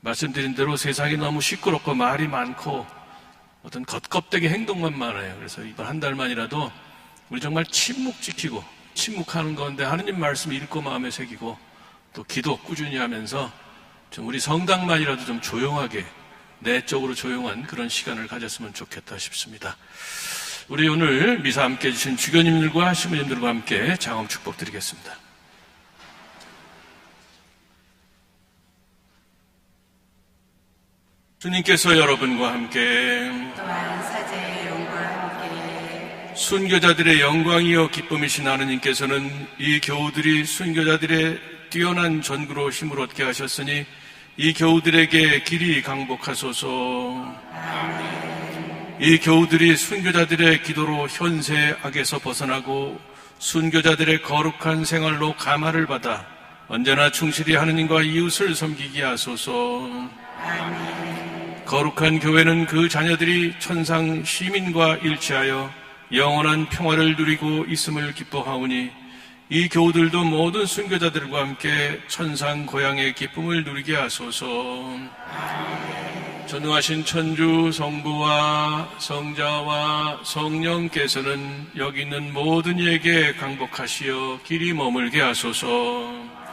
말씀드린 대로 세상이 너무 시끄럽고 말이 많고 어떤 겉껍데기 행동만 많아요. 그래서 이번 한 달만이라도 우리 정말 침묵 지키고, 침묵하는 건데 하느님 말씀 읽고 마음에 새기고 또 기도 꾸준히 하면서 좀 우리 성당만이라도 좀 조용하게, 내적으로 조용한 그런 시간을 가졌으면 좋겠다 싶습니다. 우리 오늘 미사 함께 해주신 주교님들과 신부님들과 함께 장엄 축복 드리겠습니다. 주님께서 여러분과 함께, 또한 사제의 영과 함께 순교자들의 영광이요 기쁨이신 하느님께서는 이 교우들이 순교자들의 뛰어난 전구로 힘을 얻게 하셨으니 이 교우들에게 길이 강복하소서. 아멘. 이 교우들이 순교자들의 기도로 현세 악에서 벗어나고 순교자들의 거룩한 생활로 감화를 받아 언제나 충실히 하느님과 이웃을 섬기게 하소서. 아멘. 거룩한 교회는 그 자녀들이 천상 시민과 일치하여 영원한 평화를 누리고 있음을 기뻐하오니 이 교우들도 모든 순교자들과 함께 천상 고향의 기쁨을 누리게 하소서. 전능하신 천주 성부와 성자와 성령께서는 여기 있는 모든 이에게 강복하시어 길이 머물게 하소서.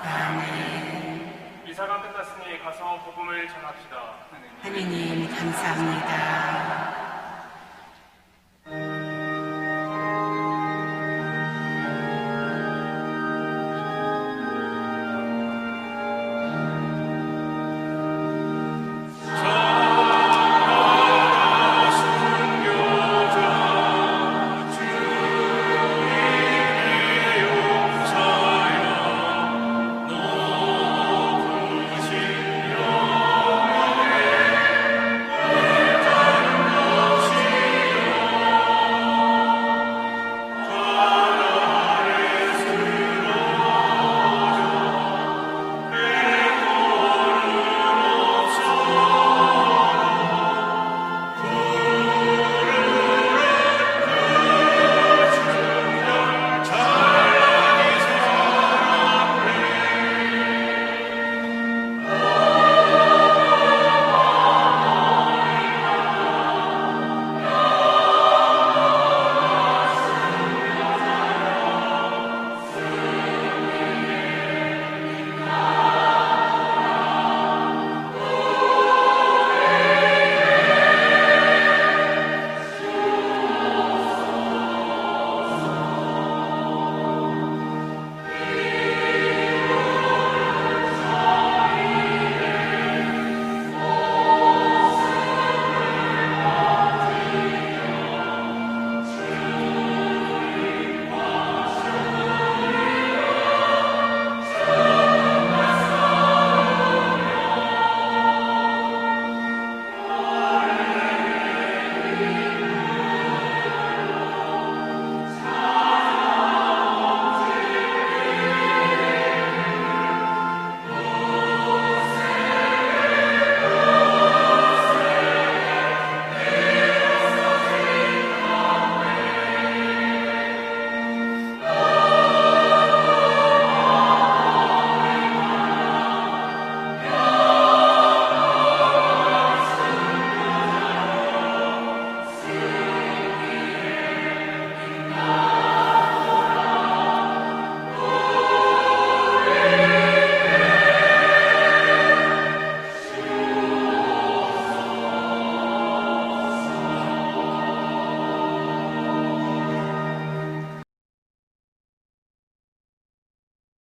아멘. 미사가 끝났으니 가서 복음을 전합시다. 하느님 감사합니다.